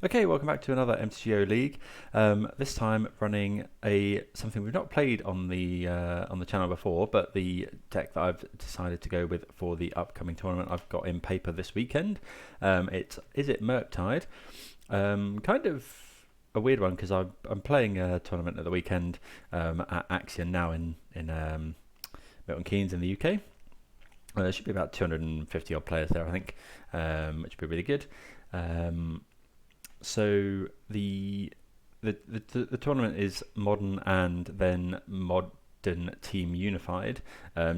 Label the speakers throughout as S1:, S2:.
S1: Okay, welcome back to another MTGO League. This time running something we've not played on the channel before, but the deck that I've decided to go with for the upcoming tournament I've got in paper this weekend. It's Izzet Murktide. Kind of a weird one because I'm playing a tournament at the weekend at Axion now in Milton Keynes in the UK. There should be about 250 odd players there, I think, which would be really good. So the tournament is modern and then modern team unified.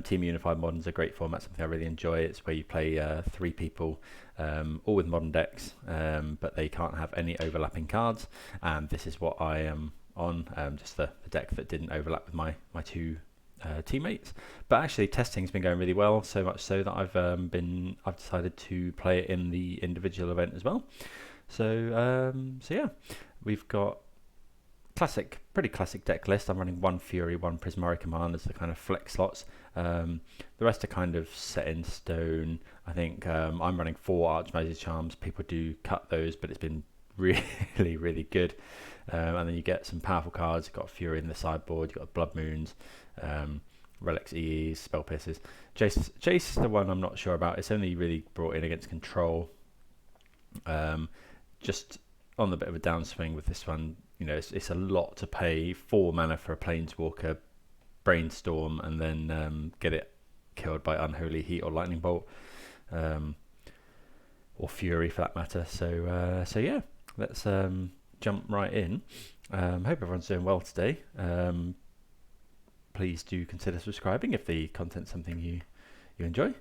S1: Team unified modern's a great format, something I really enjoy. It's where you play 3 people, all with modern decks, but they can't have any overlapping cards. And this is what I am on, just the deck that didn't overlap with my two teammates. But actually testing's been going really well, so much so that I've decided to play it in the individual event as well. So yeah, we've got pretty classic deck list. I'm running 1 Fury, 1 Prismari Command as the kind of flex slots. The rest are kind of set in stone. I think I'm running 4 Archmage Charms. People do cut those, but it's been really, really good. And then you get some powerful cards. You've got Fury in the sideboard. You've got Blood Moons, Relics, EEs, Spell Pierces. Chase is the one I'm not sure about. It's only really brought in against control. Just on the bit of a downswing with this one, you know, it's a lot to pay 4 mana for a Planeswalker, Brainstorm, and then get it killed by Unholy Heat or Lightning Bolt, or Fury for that matter. So yeah, let's jump right in. Hope everyone's doing well today. Please do consider subscribing if the content's something you enjoy.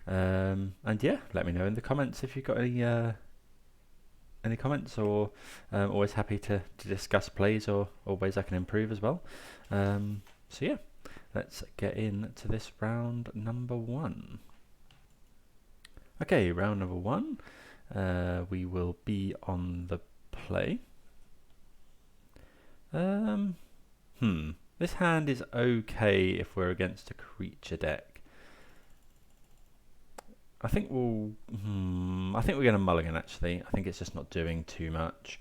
S1: And yeah, let me know in the comments if you've got any comments, or always happy to discuss plays or ways I can improve as well. So yeah, let's get into this round number 1. Okay, round number 1. We will be on the play. This hand is okay if we're against a creature deck. I think we're going to mulligan actually. I think it's just not doing too much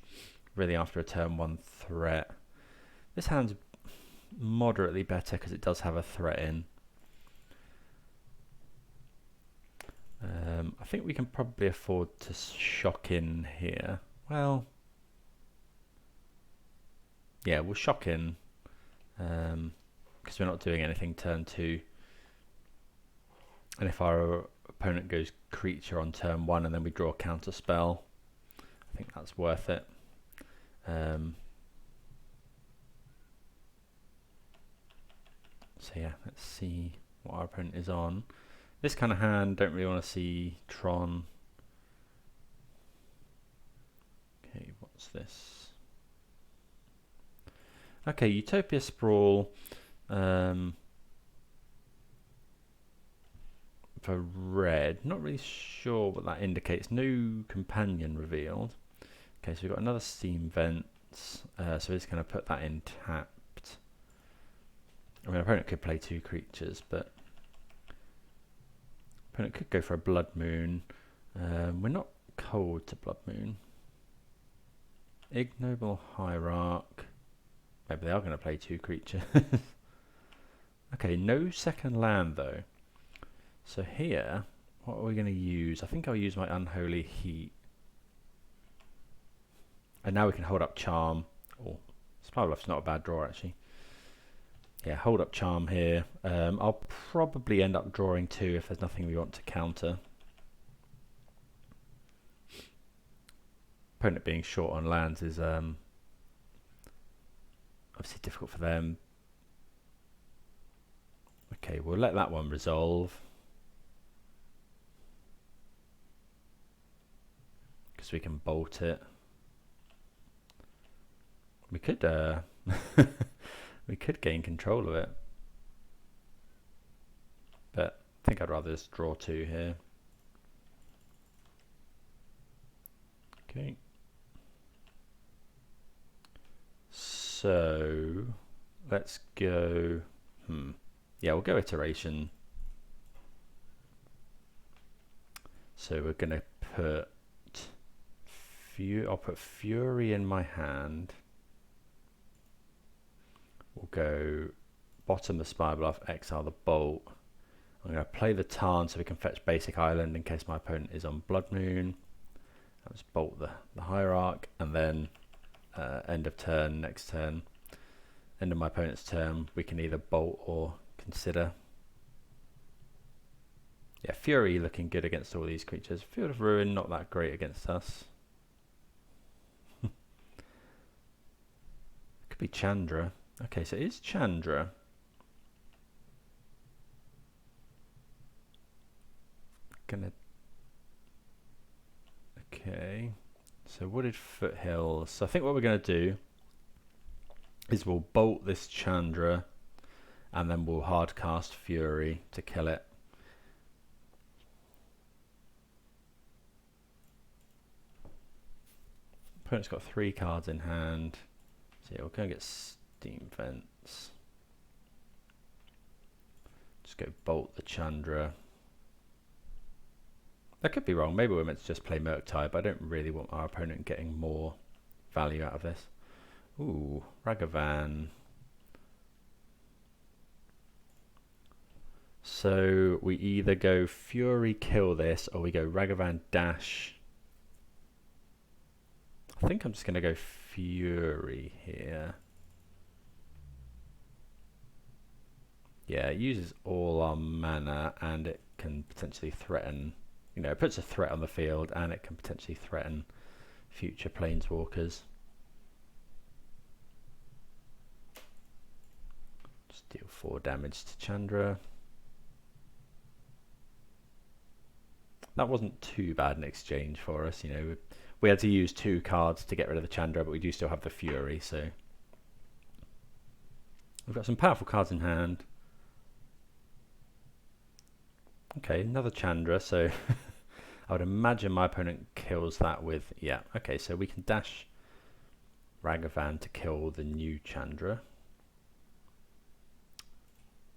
S1: really after a turn 1 threat. This hand's moderately better because it does have a threat in. I think we can probably afford to shock in here. Well, yeah, we'll shock in because we're not doing anything turn 2. And if our opponent goes creature on turn 1 and then we draw a Counterspell, I think that's worth it. So yeah, let's see what our opponent is on. This kind of hand, don't really want to see Tron. Okay, what's this? Okay, Utopia Sprawl. For red, not really sure what that indicates. No companion revealed. Okay, so we've got another steam vent, so we're just going to put that in tapped. I mean, opponent could play 2 creatures, but opponent could go for a Blood Moon. We're not cold to Blood Moon. Ignoble Hierarch. Maybe they are going to play 2 creatures. Okay, no second land though. So here, what are we going to use? I think I'll use my Unholy Heat. And now we can hold up Charm. Oh, Spirebluff's not a bad draw actually. Yeah, hold up Charm here. I'll probably end up drawing 2 if there's nothing we want to counter. Opponent being short on lands is obviously difficult for them. Okay, we'll let that one resolve. Because we can bolt it. We could we could gain control of it, but I think I'd rather just draw 2 here. Okay. So let's go. Yeah, we'll go Iteration. So we're going to put I'll put Fury in my hand. We'll go bottom the Spirebluff, exile the Bolt. I'm going to play the Tarn so we can fetch basic island in case my opponent is on Blood Moon. I'll just bolt the Hierarch, and then end of turn, next turn, end of my opponent's turn, we can either bolt or consider. Yeah, Fury looking good against all these creatures. Field of Ruin not that great against us. Could be Chandra. Okay, so it is Chandra. Okay, so Wooded Foothills. So I think what we're going to do is we'll bolt this Chandra and then we'll hard cast Fury to kill it. Opponent's got 3 cards in hand. So yeah, we're going to get Steam Vents. Just go bolt the Chandra. I could be wrong. Maybe we're meant to just play Murktide, but I don't really want our opponent getting more value out of this. Ooh, Ragavan. So we either go Fury, kill this, or we go Ragavan, dash. I think I'm just going to go Fury here. Yeah, it uses all our mana and it can potentially threaten, you know, it puts a threat on the field and it can potentially threaten future planeswalkers. Just deal 4 damage to Chandra. That wasn't too bad an exchange for us, you know. We had to use 2 cards to get rid of the Chandra, but we do still have the Fury, so we've got some powerful cards in hand. Okay, another Chandra, so I would imagine my opponent kills that with, yeah, okay, so we can dash Ragavan to kill the new Chandra.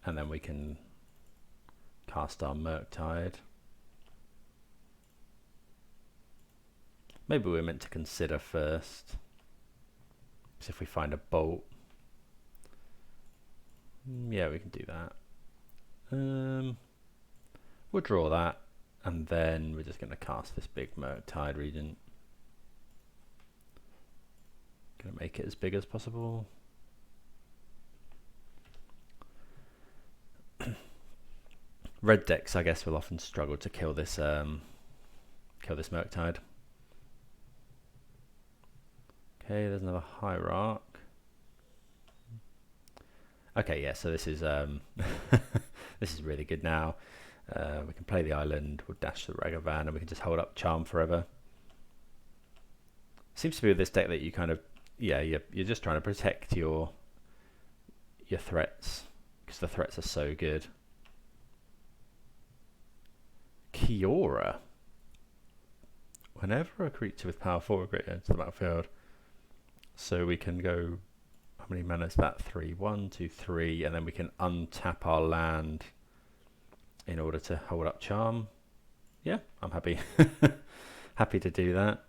S1: And then we can cast our Murktide. Maybe we're meant to consider first. So if we find a bolt. Yeah, we can do that. We'll draw that. And then we're just going to cast this big Murktide Regent. Going to make it as big as possible. Red decks, I guess, will often struggle to kill this Murktide. Okay, there's another Hierarch. Okay, yeah, so this is this is really good now. We can play the island, we'll dash the Ragavan, and we can just hold up Charm forever. Seems to be with this deck that you kind of, yeah, you're just trying to protect your threats, because the threats are so good. Kiora. Whenever a creature with power 4 or greater enters the battlefield, so we can go, how many mana is that? 3. 1, 2, 3, and then we can untap our land in order to hold up Charm. Yeah, I'm happy. Happy to do that.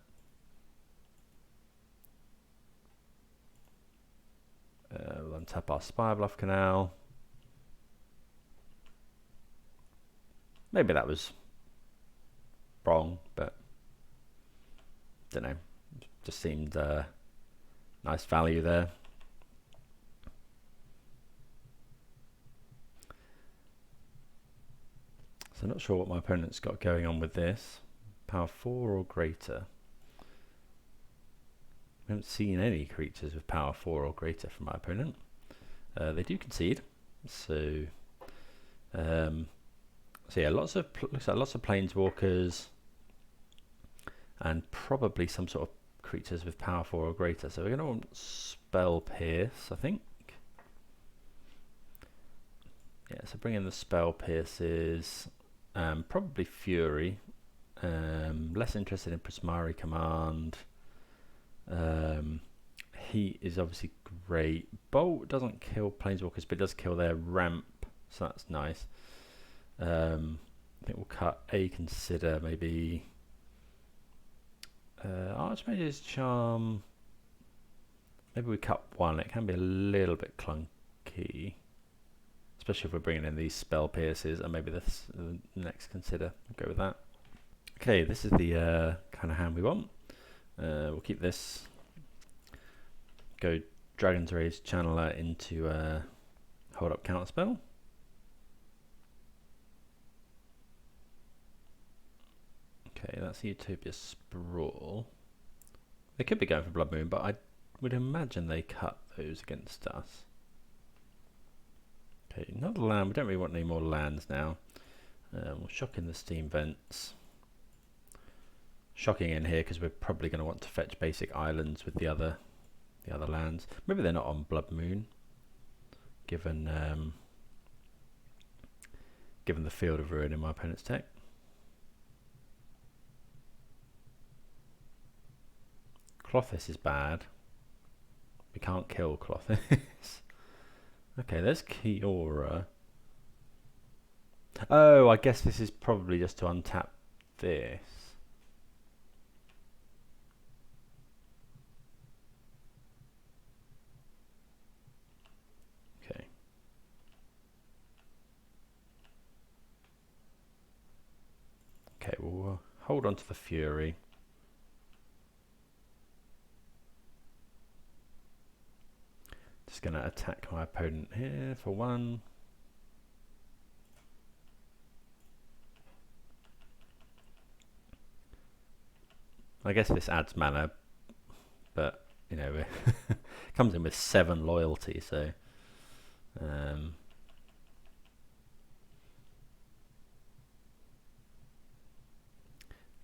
S1: We'll untap our Spirebluff Canal. Maybe that was wrong, but don't know. Just seemed nice value there. So not sure what my opponent's got going on with this. Power 4 or greater. We haven't seen any creatures with power 4 or greater from my opponent. They do concede, so yeah, looks like lots of planeswalkers and probably some sort of creatures with power 4 or greater. So we're going to want Spell Pierce, I think. Yeah, so bring in the Spell Pierces, probably Fury. Less interested in Prismari Command. Heat is obviously great. Bolt doesn't kill planeswalkers, but it does kill their ramp, so that's nice. I think we'll cut a consider, maybe. Archmage's Charm, maybe we cut one. It can be a little bit clunky, especially if we're bringing in these spell pierces, and maybe the next consider. We'll go with that. Okay, this is the kind of hand we want. We'll keep this. Go Dragon's Rage Channeler into hold up Counterspell. Okay, that's Utopia Sprawl. They could be going for Blood Moon, but I would imagine they cut those against us. Okay, another land. We don't really want any more lands now. We'll shock in the Steam Vents. Shocking in here because we're probably going to want to fetch basic islands with the other lands. Maybe they're not on Blood Moon, given the Field of Ruin in my opponent's deck. Clothis is bad. We can't kill Clothis. Okay, there's Kiora. Oh, I guess this is probably just to untap this. Okay. Okay, we'll hold on to the Fury. Just going to attack my opponent here for 1. I guess this adds mana, but you know, it comes in with 7 loyalty, so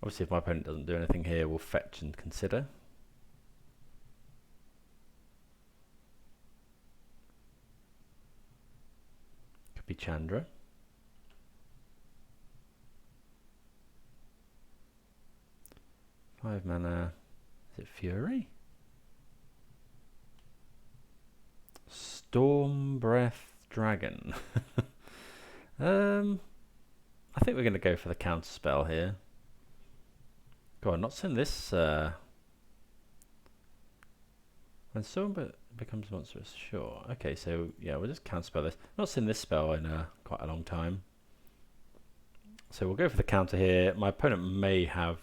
S1: obviously if my opponent doesn't do anything here, we'll fetch and consider. Could be Chandra. Five mana. Is it Fury? Storm Breath Dragon. I think we're going to go for the counterspell here. Go on, not send this. When Storm becomes monstrous, sure. Okay, so yeah, we'll just counterspell this. Not seen this spell in quite a long time. So we'll go for the counter here. My opponent may have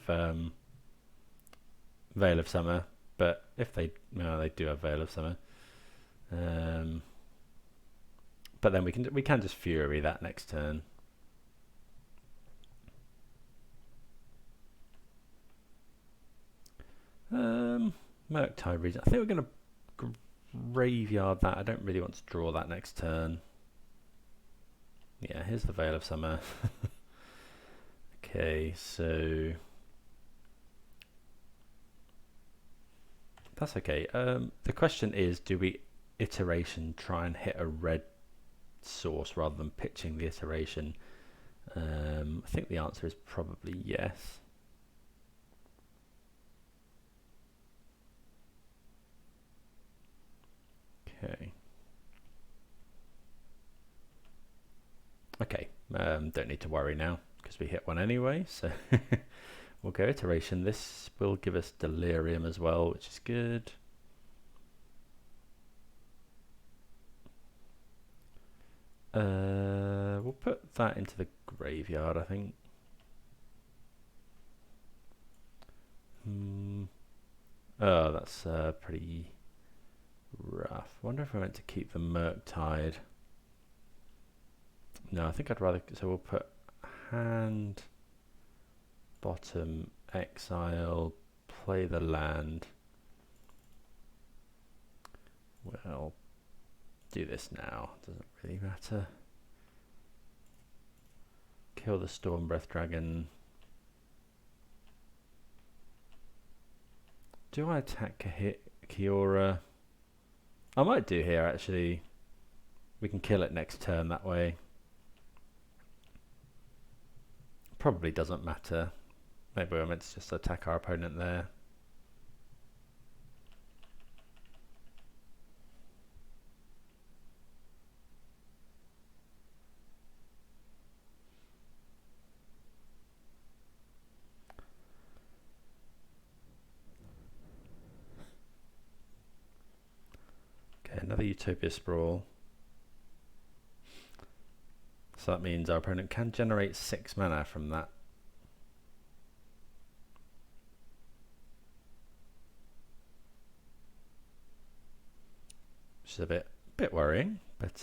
S1: Veil of Summer, but if they do have Veil of Summer. But then we can just Fury that next turn. Murktide Regent. I think we're going to graveyard that. I don't really want to draw that next turn. Yeah, here's the Veil of Summer. Okay, so that's okay. The question is, do we iteration try and hit a red source rather than pitching the iteration? I think the answer is probably yes. Okay. Okay, don't need to worry now because we hit one anyway, so we'll go iteration. This will give us Delirium as well, which is good. We'll put that into the graveyard, I think. Oh, that's pretty rough. Wonder if I meant to keep the Murktide. No, I think I'd rather. So we'll put hand, bottom, exile, play the land. Well, do this now. Doesn't really matter. Kill the Storm Breath Dragon. Do I attack Kiora? I might do here actually. We can kill it next turn that way. Probably doesn't matter. Maybe we're meant to just attack our opponent there. Another Utopia Sprawl. So that means our opponent can generate 6 mana from that. Which is a bit worrying, but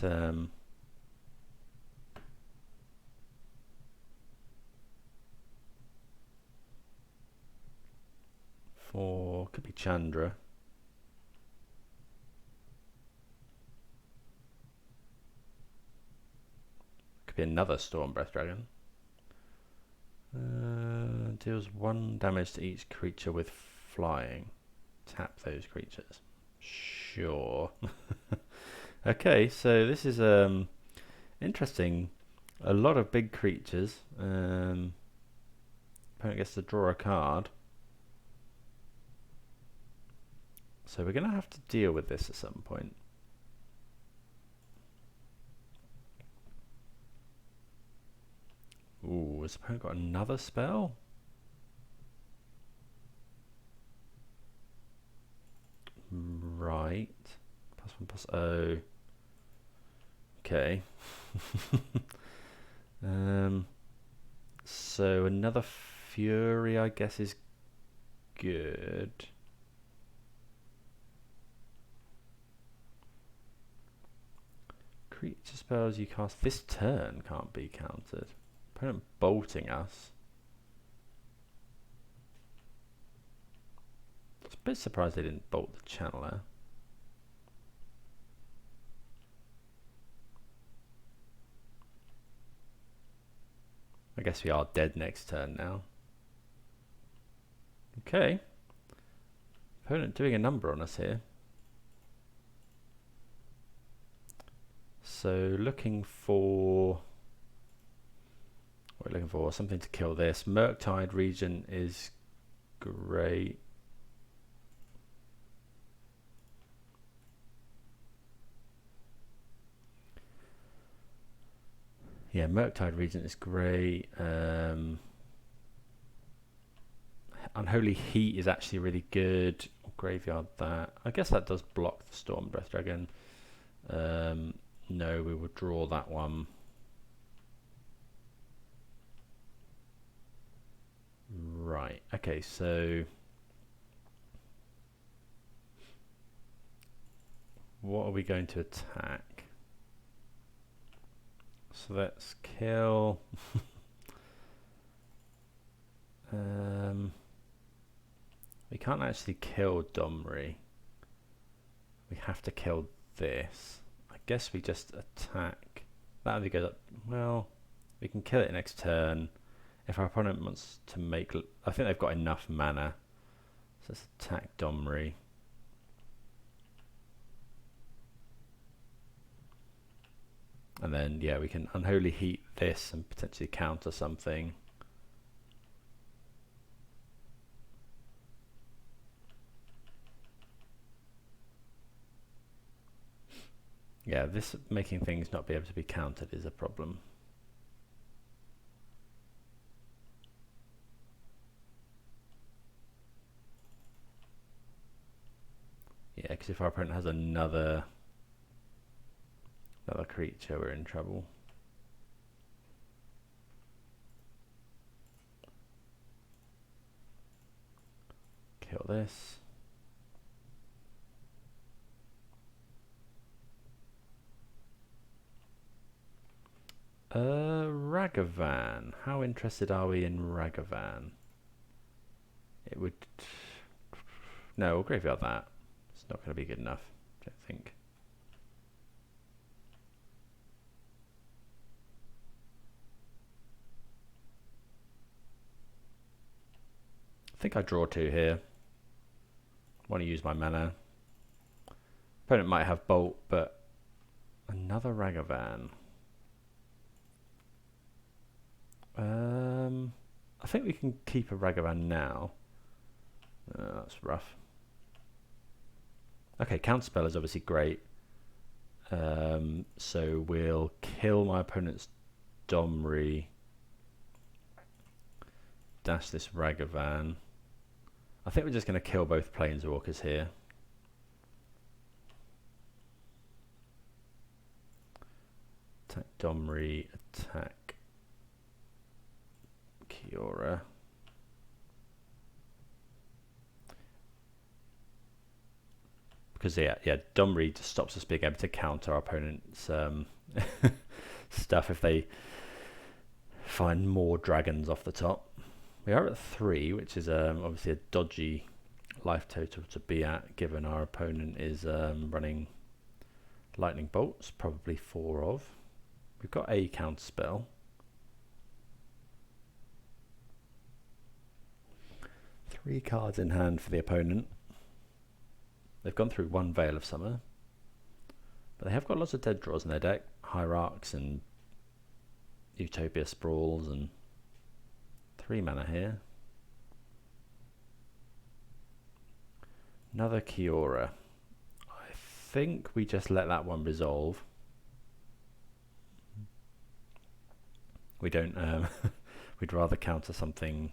S1: could be Chandra. Could be another Storm Breath Dragon. Deals 1 damage to each creature with flying. Tap those creatures. Sure. Okay, so this is interesting. A lot of big creatures. Opponent gets to draw a card. So we're going to have to deal with this at some point. Ooh, has the opponent got another spell? Right. +1/+0. Okay. So another Fury, I guess, is good. Creature spells you cast this turn can't be countered. Opponent bolting us. I was a bit surprised they didn't bolt the Channeler. I guess we are dead next turn now. Okay. Opponent doing a number on us here. So looking for... What are we looking for? Something to kill this. Murktide Regent is great. Yeah, Murktide Regent is great. Unholy Heat is actually really good. Graveyard that. I guess that does block the Storm Breath Dragon. No, we would draw that one. Right, okay, so what are we going to attack? So let's kill we can't actually kill Domri. We have to kill this. I guess we just attack. That only goes up. Well, we can kill it next turn. If our opponent wants to make... I think they've got enough mana. So let's attack Domri. And then, yeah, we can Unholy Heat this and potentially counter something. Yeah, this making things not be able to be countered is a problem. Yeah, because if our opponent has another creature, we're in trouble. Kill this. Ragavan. How interested are we in Ragavan? It would... No, we'll graveyard that. It's not going to be good enough, I don't think. I think I draw 2 here. Want to use my mana. Opponent might have Bolt, but another Ragavan. I think we can keep a Ragavan now. That's rough. Okay, Counterspell is obviously great. So we'll kill my opponent's Domri. Dash this Ragavan. I think we're just going to kill both Planeswalkers here. Domri attack Kiora. Because yeah, Domri just stops us being able to counter our opponent's stuff if they find more dragons off the top. We are at 3, which is obviously a dodgy life total to be at, given our opponent is running lightning bolts, probably 4 of. We've got a counterspell. Three cards in hand for the opponent. They've gone through 1 Veil of Summer, but they have got lots of dead draws in their deck. Hierarchs and Utopia Sprawls, and 3 mana here. Another Kiora. I think we just let that one resolve. We don't, we'd rather counter something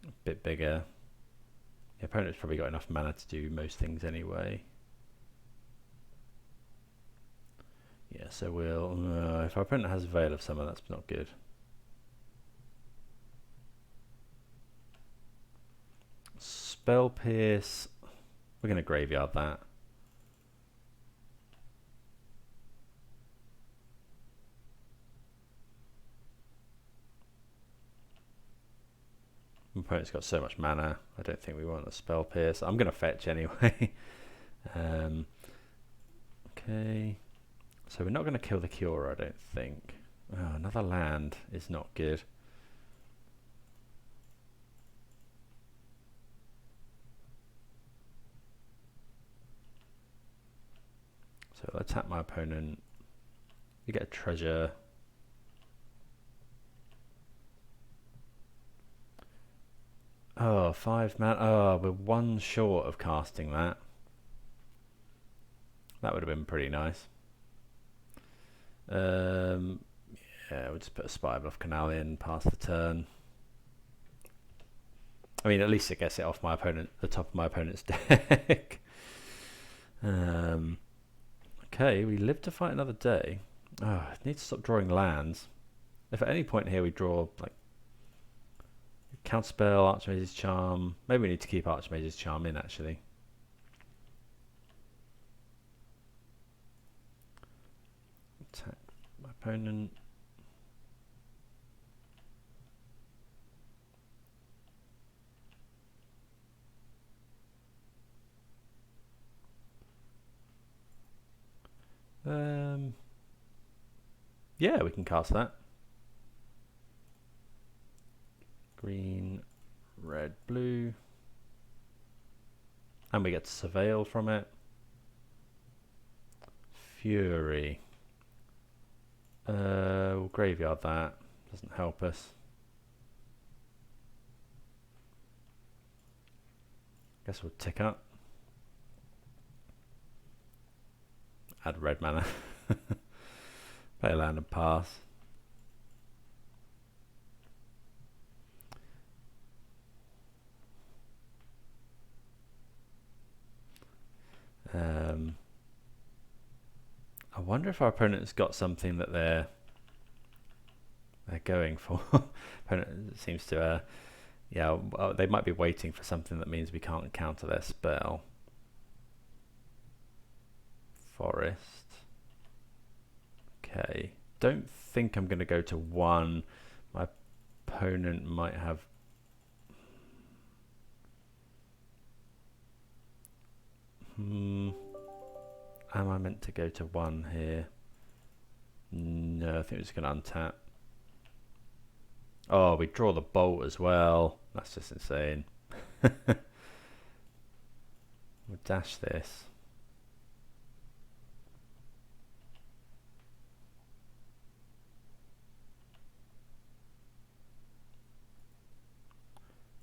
S1: a bit bigger. The opponent's probably got enough mana to do most things anyway. Yeah, so we'll, if our opponent has Veil of Summer, that's not good. Spell Pierce, we're going to graveyard that. My opponent's got so much mana, I don't think we want a Spell Pierce. I'm going to fetch anyway. Okay, so we're not going to kill the Kiora, I don't think. Oh, another land is not good. So I'll attack my opponent. We get a treasure. Oh, 5 mana. Oh, we're 1 short of casting that. That would have been pretty nice. Yeah, we'll just put a Spirebluff Canal in, pass the turn. I mean, at least it gets it off my opponent, the top of my opponent's deck. Okay, we live to fight another day. Oh, I need to stop drawing lands. If at any point here we draw like Counterspell, Archmage's Charm, maybe we need to keep Archmage's Charm in actually. Attack my opponent. Yeah, we can cast that. Green, red, blue. And we get to Surveil from it. Fury. We'll graveyard that. Doesn't help us. Guess we'll tick up. Add red mana. Play a land and pass. I wonder if our opponent's got something that they're going for. Opponent seems to, yeah, well, they might be waiting for something that means we can't counter their spell. Forest. Okay, don't think I'm going to go to 1. My opponent might have. Am I meant to go to 1 here? No, I think we're just going to untap. Oh, we draw the bolt as well. That's just insane. We'll dash this.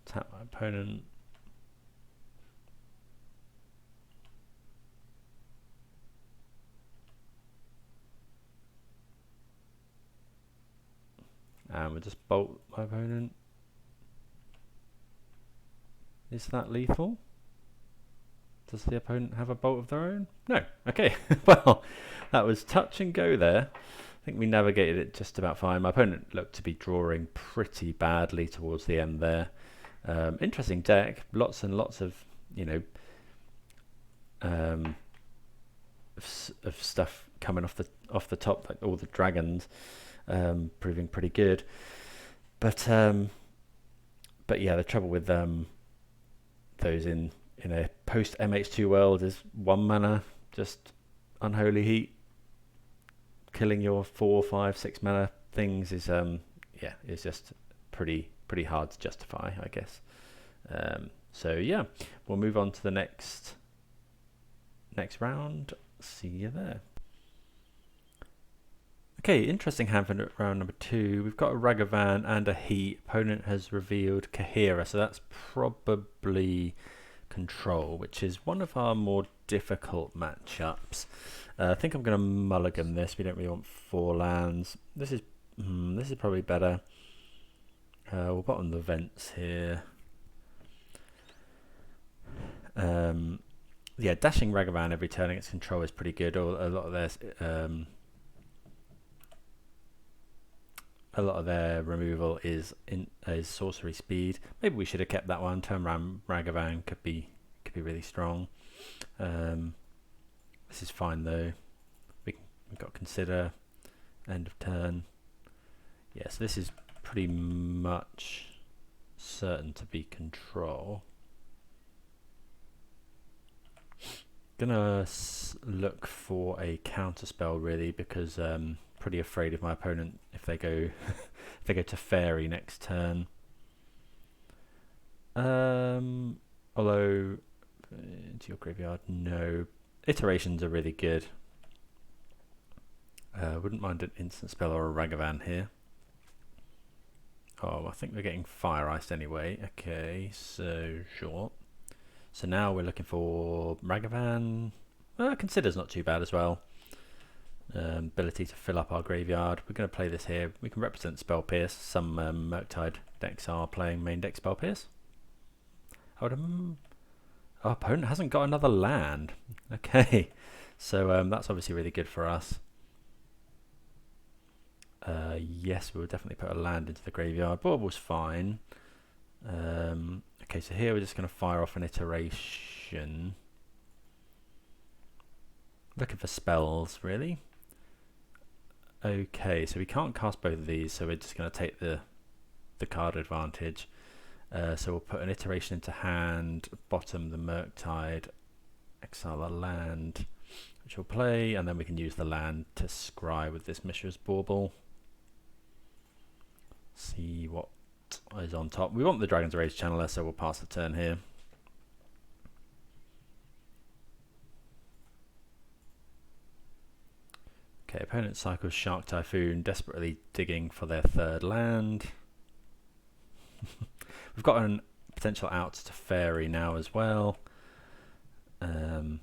S1: Tap my opponent. And we'll just bolt my opponent. Is that lethal? Does the opponent have a bolt of their own? No. Okay. Well, That was touch and go there. I think we navigated it just about fine. My opponent looked to be drawing pretty badly towards the end there. Interesting deck, lots and lots of, you know, of stuff coming off the top, like all the dragons, proving pretty good. But yeah, the trouble with those in a post MH2 world is 1 mana, just Unholy Heat, killing your 4, 5, 6 mana things is yeah, is just pretty hard to justify, I guess. So yeah, we'll move on to the next round. See you there. Okay, interesting hand for round number 2. We've got a Ragavan and a Heat. Opponent has revealed Kahira, so that's probably control, which is one of our more difficult matchups. I think I'm going to mulligan this. We don't really want 4 lands. This is probably better. We'll bottom the vents here. Yeah, dashing Ragavan every turn against control is pretty good. Or a lot of their removal is sorcery speed. Maybe we should have kept that one. Turn around Ragavan could be really strong. This is fine though. We've got consider end of turn. Yeah, so this is pretty much certain to be control. Gonna look for a counterspell really, because pretty afraid of my opponent if they go if they go to fairy next turn. Although into your graveyard, no. Iterations are really good. Wouldn't mind an instant spell or a Ragavan here. Oh, I think we're getting fire iced anyway. Okay, so sure. So now we're looking for Ragavan. Consider's not too bad as well. Ability to fill up our graveyard. We're going to play this here. We can represent Spell Pierce. Some Murktide decks are playing main deck Spell Pierce. Our opponent hasn't got another land. Okay, so that's obviously really good for us. Yes, we'll definitely put a land into the graveyard. Bauble's fine. Okay, so here we're just going to fire off an iteration. Looking for spells, really. Okay, so we can't cast both of these, so we're just going to take the card advantage. So we'll put an iteration into hand, bottom the Murktide, exile a land, which we'll play, and then we can use the land to scry with this Mishra's Bauble. See what is on top. We want the Dragon's Rage Channeler, so we'll pass the turn here. Okay, opponent cycles Shark Typhoon, desperately digging for their 3rd land. We've got a potential out to fairy now as well. Has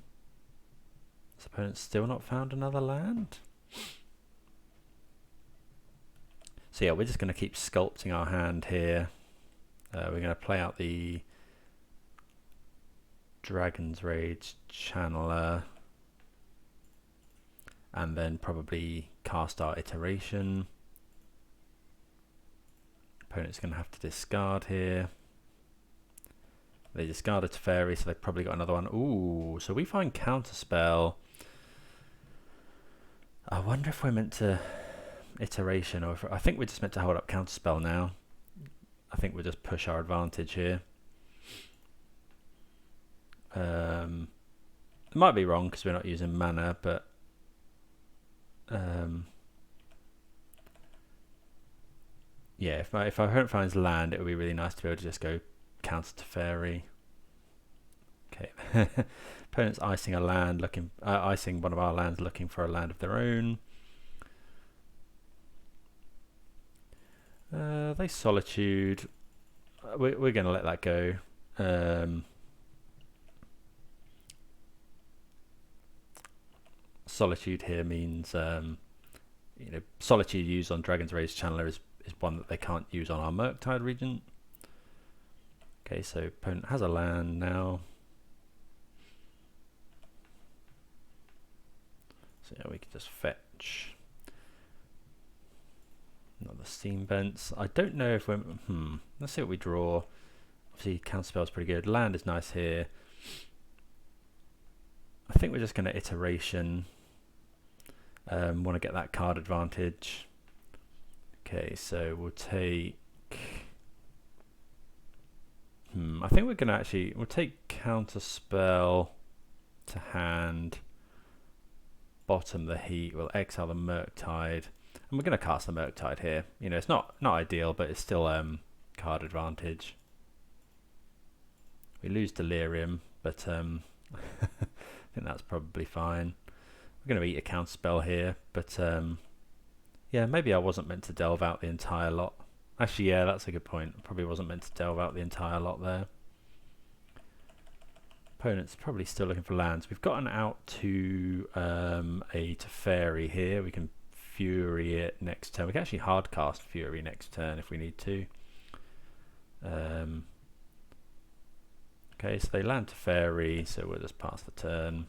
S1: opponent still not found another land? So yeah, we're just going to keep sculpting our hand here. We're going to play out the Dragon's Rage Channeler, and then probably cast our iteration. Opponent's going to have to discard here. They discarded to fairy, so they've probably got another one. Ooh, so we find Counterspell. I wonder if we're meant to iteration, or if I think we're just meant to hold up Counterspell now. I think we'll just push our advantage here. It might be wrong because we're not using mana, but yeah, if my opponent finds land, it would be really nice to be able to just go counter to fairy. Okay, opponent's icing a land, icing one of our lands, looking for a land of their own. They Solitude. We're going to let that go. Solitude here means Solitude used on Dragon's Rage Channeler is one that they can't use on our Murktide Regent. Okay, so opponent has a land now. So yeah, we can just fetch another Steam Vents. I don't know if we're... Let's see what we draw. Obviously, Counterspell's pretty good. Land is nice here. I think we're just going to Iteration. Want to get that card advantage. Okay, so we'll take... I think we're going to actually... We'll take Counterspell to hand. Bottom the Heat. We'll exile the Murktide. And we're going to cast the Murktide here. You know, it's not ideal, but it's still card advantage. We lose Delirium, but I think that's probably fine. We're going to eat a Counterspell here, but yeah, maybe I wasn't meant to delve out the entire lot. Actually, yeah, that's a good point. Probably wasn't meant to delve out the entire lot there. Opponent's probably still looking for lands. We've gotten out to a Teferi here. We can Fury it next turn. We can actually hard cast Fury next turn if we need to. Okay, so they land Teferi, so we'll just pass the turn.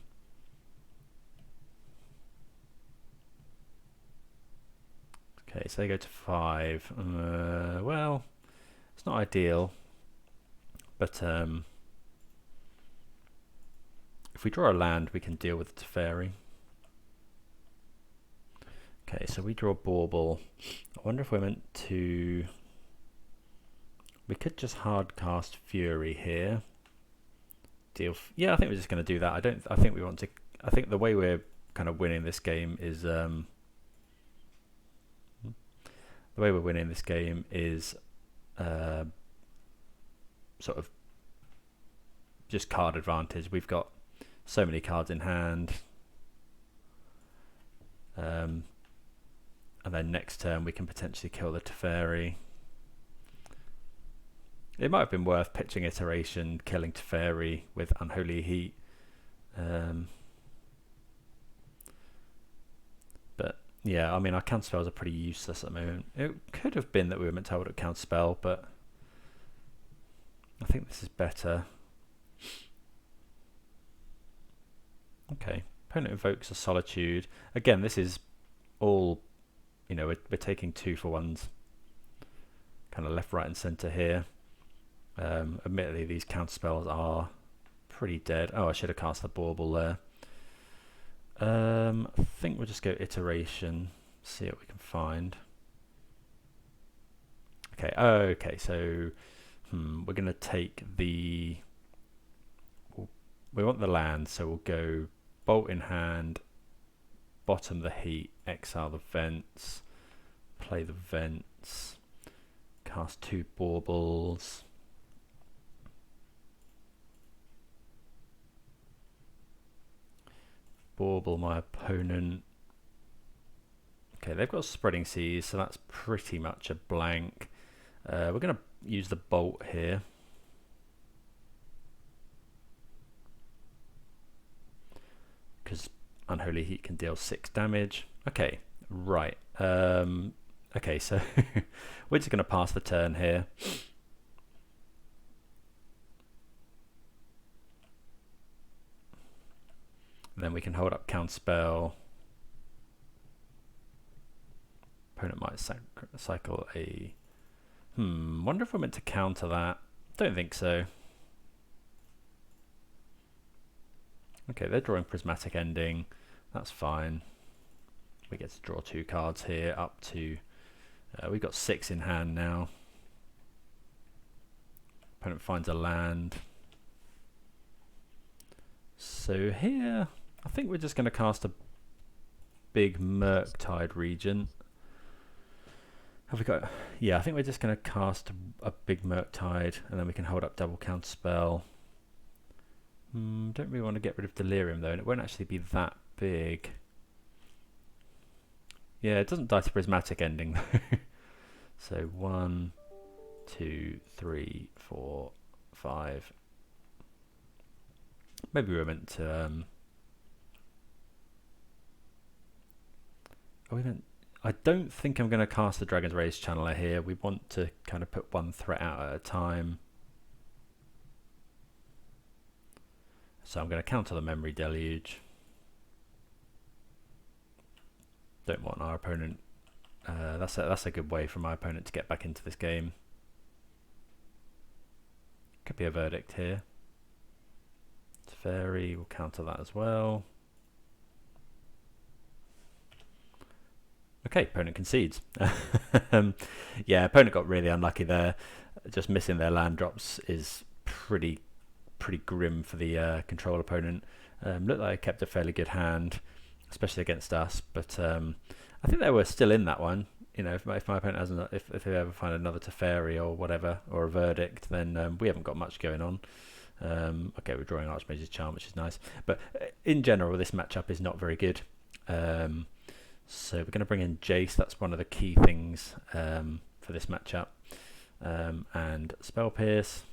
S1: Okay, so they go to 5. Well, it's not ideal, but if we draw a land, we can deal with the Teferi. Okay, so we draw Bauble. I wonder if we're meant to... We could just hard cast Fury here. Yeah, I think we're just going to do that. I think we want to... I think the way we're kind of winning this game is... the way we're winning this game is sort of just card advantage. We've got so many cards in hand. And then next turn we can potentially kill the Teferi. It might have been worth pitching Iteration, killing Teferi with Unholy Heat. But yeah, I mean, our Counterspells are pretty useless at the moment. It could have been that we were meant to hold up Counterspell, but I think this is better. Okay, opponent invokes a Solitude. Again, this is all, you know, we're taking 2-for-1s, kind of left, right, and centre here. Admittedly, these Counterspells are pretty dead. Oh, I should have cast the Bauble there. I think we'll just go Iteration, see what we can find. Okay, okay, so we're going to take the... We want the land, so we'll go Bolt in hand, bottom the Heat, exile the Vents, play the Vents, cast 2 Baubles. Bauble my opponent. Okay, they've got Spreading Seas, so that's pretty much a blank. We're going to use the Bolt here. Because Unholy Heat can deal 6 damage. Okay, right. Okay, so we're just going to pass the turn here. Then we can hold up Counterspell. Opponent might cycle a... wonder if we're meant to counter that. Don't think so. Okay, they're drawing Prismatic Ending. That's fine. We get to draw 2 cards here, up to... we've got 6 in hand now. Opponent finds a land. So here... I think we're just going to cast a big Murktide Regent. Have we got... Yeah, I think we're just going to cast a big Murktide, and then we can hold up double Counterspell. Don't really want to get rid of Delirium, though, and it won't actually be that big. Yeah, it doesn't die to Prismatic Ending, though. So 1, 2, 3, 4, 5. Maybe we were meant to... I don't think I'm going to cast the Dragon's Rage Channeler here. We want to kind of put 1 threat out at a time. So I'm going to counter the Memory Deluge. Don't want our opponent. That's a good way for my opponent to get back into this game. Could be a verdict here. Teferi will counter that as well. Okay, opponent concedes. Yeah, opponent got really unlucky there. Just missing their land drops is pretty grim for the control opponent. Looked like they kept a fairly good hand, especially against us. But I think they were still in that one. You know, if my opponent hasn't, if they ever find another Teferi or whatever, or a verdict, then we haven't got much going on. Okay, we're drawing Archmage's Charm, which is nice. But in general, this matchup is not very good. So we're going to bring in Jace. That's one of the key things for this matchup. And Spell Pierce.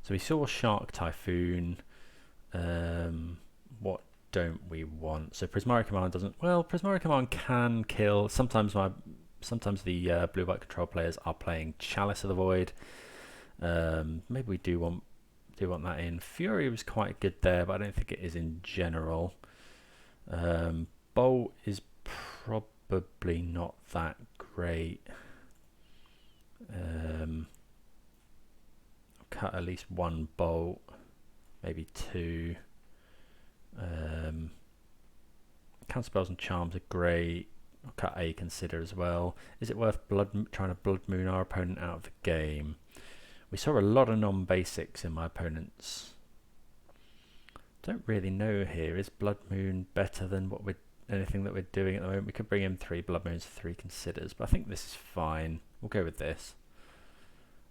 S1: So we saw Shark Typhoon. What don't we want? So Prismari Command doesn't. Well, Prismari Command can kill. Sometimes the blue-white control players are playing Chalice of the Void. Maybe we do want that in. Fury was quite good there, but I don't think it is in general. Bolt is probably not that great. Cut at least one bolt, maybe two. Counterspells and charms are great. I'll cut a consider as well. Is it worth trying to blood moon our opponent out of the game? We saw a lot of non-basics in my opponent's. Don't really know here. Is blood moon better than anything that we're doing at the moment? We could bring in 3 blood moons, 3 considers, but I think this is fine. We'll go with this.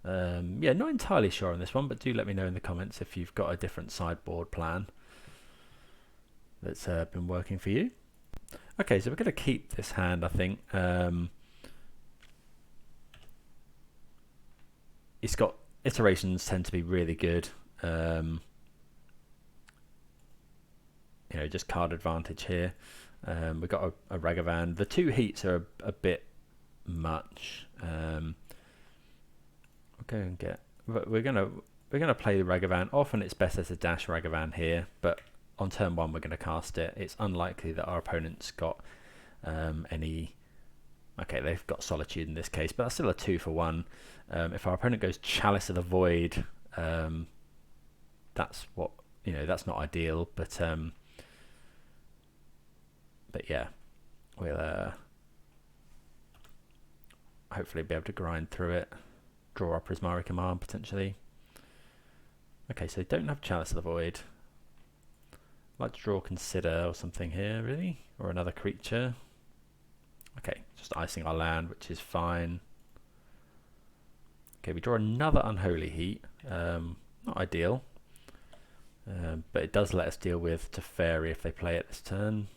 S1: Yeah, not entirely sure on this one, but do let me know in the comments if you've got a different sideboard plan that's been working for you. Okay, so we're going to keep this hand, I think. It's got iterations tend to be really good. You know, just card advantage here. We've got a Ragavan. The 2 heats are a bit much. We'll go and get. We're gonna play the Ragavan. Often it's better to dash Ragavan here, but on turn 1 we're going to cast it. It's unlikely that our opponent's got any. Okay, they've got Solitude in this case, but that's still a 2 for 1. If our opponent goes Chalice of the Void, that's what that's not ideal, but yeah, we'll hopefully be able to grind through it, draw our Prismari Command potentially. Okay, so don't have Chalice of the Void. I'd like to draw Consider or something here, really, or another creature. Okay, just icing our land, which is fine. Okay, we draw another Unholy Heat. Not ideal, but it does let us deal with Teferi if they play it this turn.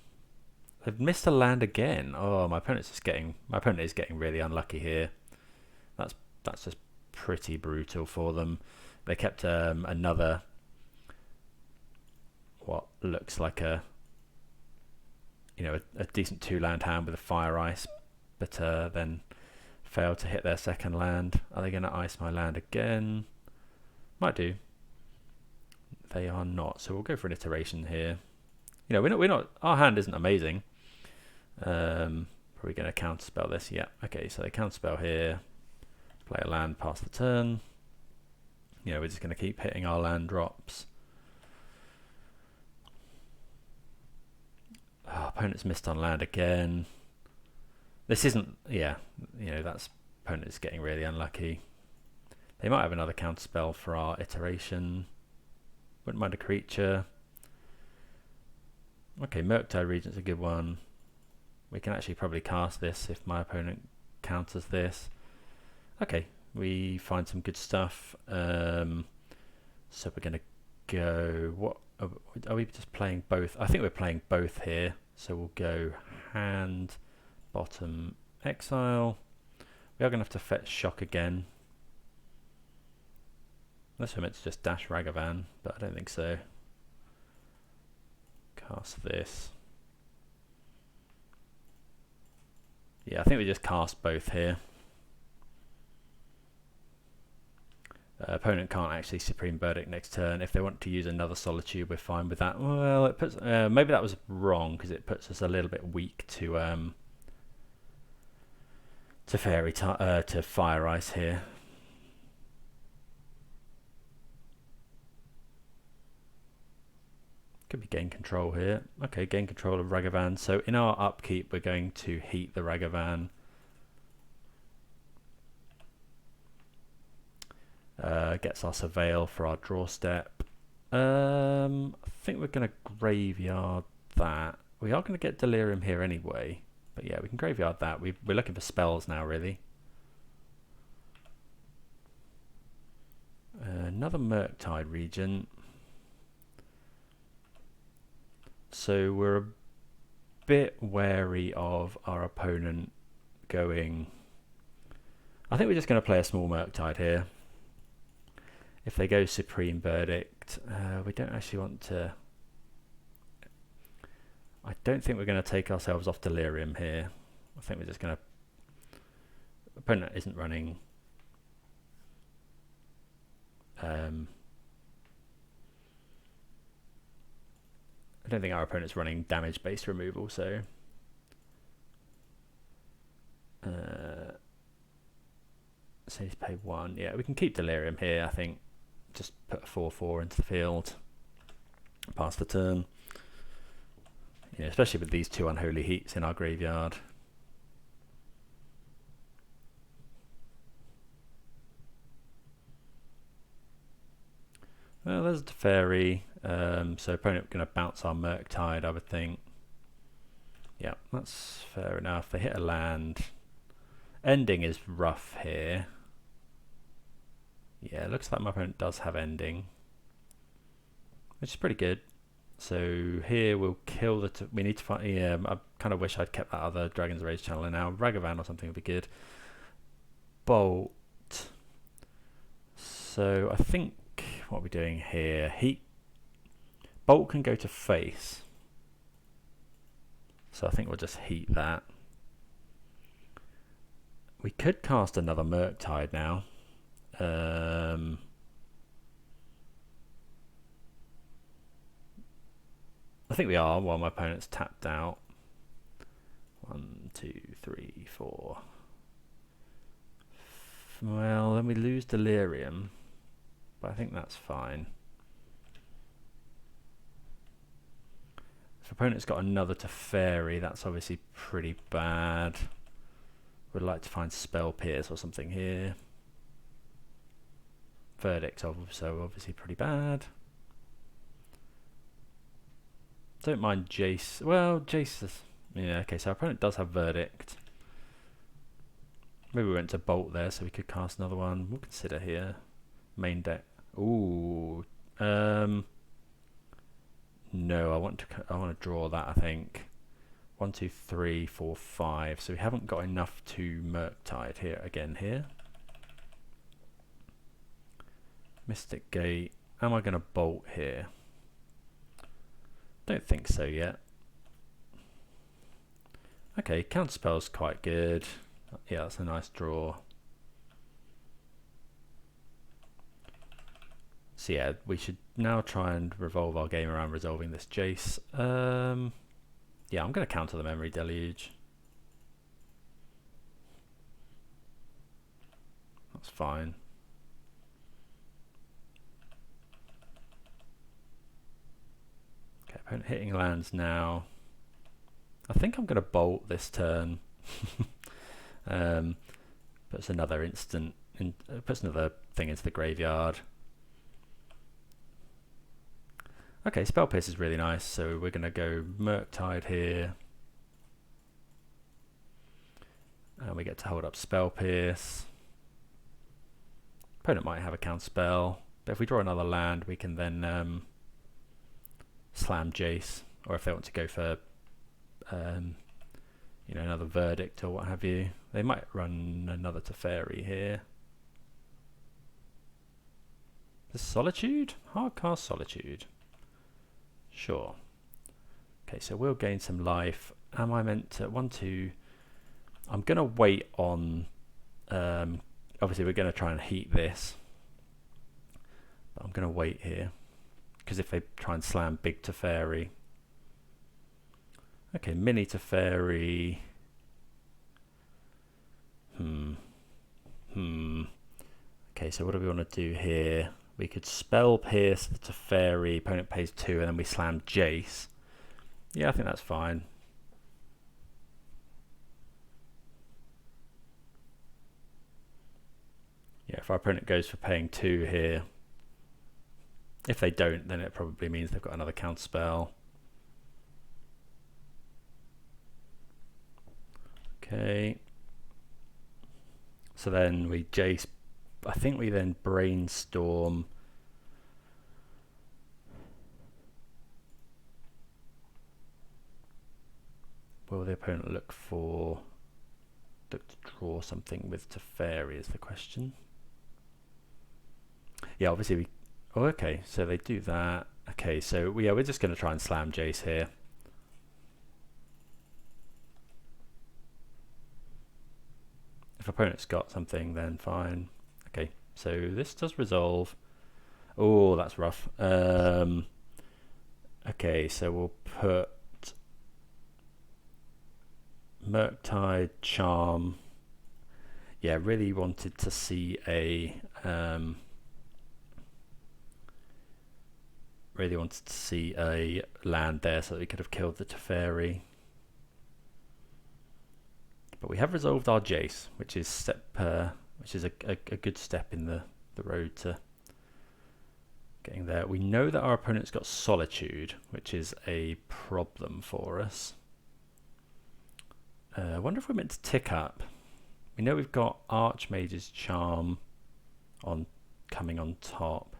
S1: They've missed a land again. Oh, my opponent is getting really unlucky here. That's just pretty brutal for them. They kept another what looks like a decent 2-land hand with a Fire Ice, but then failed to hit their second land. Are they going to ice my land again? Might do. They are not, so we'll go for an iteration here. We're not. Our hand isn't amazing. Probably going to counterspell this. Yeah. Okay, so they counterspell here. Play a land past the turn. We're just going to keep hitting our land drops. Oh, opponent's missed on land again. This isn't. Yeah. That's opponent is getting really unlucky. They might have another counterspell for our iteration. Wouldn't mind a creature. Okay, Murktide Regent's a good one. We can actually probably cast this if my opponent counters this. Okay, we find some good stuff. So we're going to go. What are we just playing both? I think we're playing both here. So we'll go hand, bottom, exile. We are going to have to fetch Shock again. Unless we're meant to just dash Ragavan, but I don't think so. Cast this. Yeah, I think we just cast both here. Opponent can't actually Supreme Verdict next turn. If they want to use another Solitude, we're fine with that. Well, it puts maybe that was wrong because it puts us a little bit weak to to Fire Ice here. Could be gain control here. Okay, gain control of Ragavan. So in our upkeep, we're going to heat the Ragavan. Gets our Surveil for our draw step. I think we're going to graveyard that. We are going to get Delirium here anyway. But yeah, we can graveyard that. We're looking for spells now, really. Another Murktide Regent. So we're a bit wary of our opponent going... I think we're just going to play a small Murktide here. If they go Supreme Verdict, we don't actually want to... I don't think we're going to take ourselves off Delirium here. I think we're just going to... Opponent isn't running... I don't think our opponent's running damage-based removal, so... So he's paid 1. Yeah, we can keep Delirium here, I think. Just put a 4/4 into the field. Pass the turn. You know, especially with these 2 Unholy Heats in our graveyard. Well, there's the Fairy. So opponent going to bounce our Murktide, I would think. Yeah, that's fair enough. They hit a land. Ending is rough here. Yeah, it looks like my opponent does have ending, which is pretty good. So here we'll kill the... we need to find... Yeah, I kind of wish I'd kept that other Dragon's Rage channel now. Ragavan or something would be good. Bolt. So I think what we're doing here... Heat. Bolt can go to face. So I think we'll just heat that. We could cast another Murktide now. I think we are while my opponent's tapped out. 1, 2, 3, 4. Well, then we lose Delirium, but I think that's fine. If opponent's got another Teferi, that's obviously pretty bad. Would like to find Spell Pierce or something here. Verdict's also obviously pretty bad. Don't mind Jace. Well, Jace is... Yeah, okay, so our opponent does have Verdict. Maybe we went to Bolt there, so we could cast another one. We'll consider here. Main deck. Ooh. No, I want to draw that, I think. 1, 2, 3, 4, 5. So we haven't got enough to Murktide here again here. Mystic Gate. Am I going to bolt here? Don't think so yet. Okay, Counterspell's quite good. Yeah, that's a nice draw. So yeah, we should now try and revolve our game around resolving this Jace. Yeah, I'm going to counter the Memory Deluge. That's fine. Okay, opponent hitting lands now. I think I'm going to bolt this turn. Puts another instant, puts another thing into the graveyard. Okay, Spell Pierce is really nice, so we're going to go Murktide here. And we get to hold up Spell Pierce. Opponent might have a Counterspell, but if we draw another land, we can then slam Jace, or if they want to go for you know, another Verdict or what have you. They might run another Teferi here. The Solitude? Hardcast Solitude. Sure. Okay, so we'll gain some life. Am I meant to... 1, 2... I'm going to wait on... obviously, we're going to try and heat this. But I'm going to wait here, because if they try and slam big Teferi... Okay, mini Teferi... Okay, so what do we want to do here? We could spell pierce the Teferi, opponent pays 2, and then we slam Jace. Yeah, I think that's fine. Yeah, if our opponent goes for paying 2 here, if they don't, then it probably means they've got another counterspell. Okay. So then we Jace, I think we then brainstorm. Will the opponent look to draw something with Teferi is the question. Yeah, obviously we... Oh, okay, so they do that. Okay, so we're just going to try and slam Jace here. If opponent's got something, then fine. Okay, so this does resolve. Oh, that's rough. Okay, so we'll put Murktide, Charm. Yeah, really wanted to see a land there so that we could have killed the Teferi. But we have resolved our Jace, which is a good step in the road to getting there. We know that our opponent's got Solitude, which is a problem for us. I wonder if we're meant to tick up. We know we've got Archmage's Charm coming on top.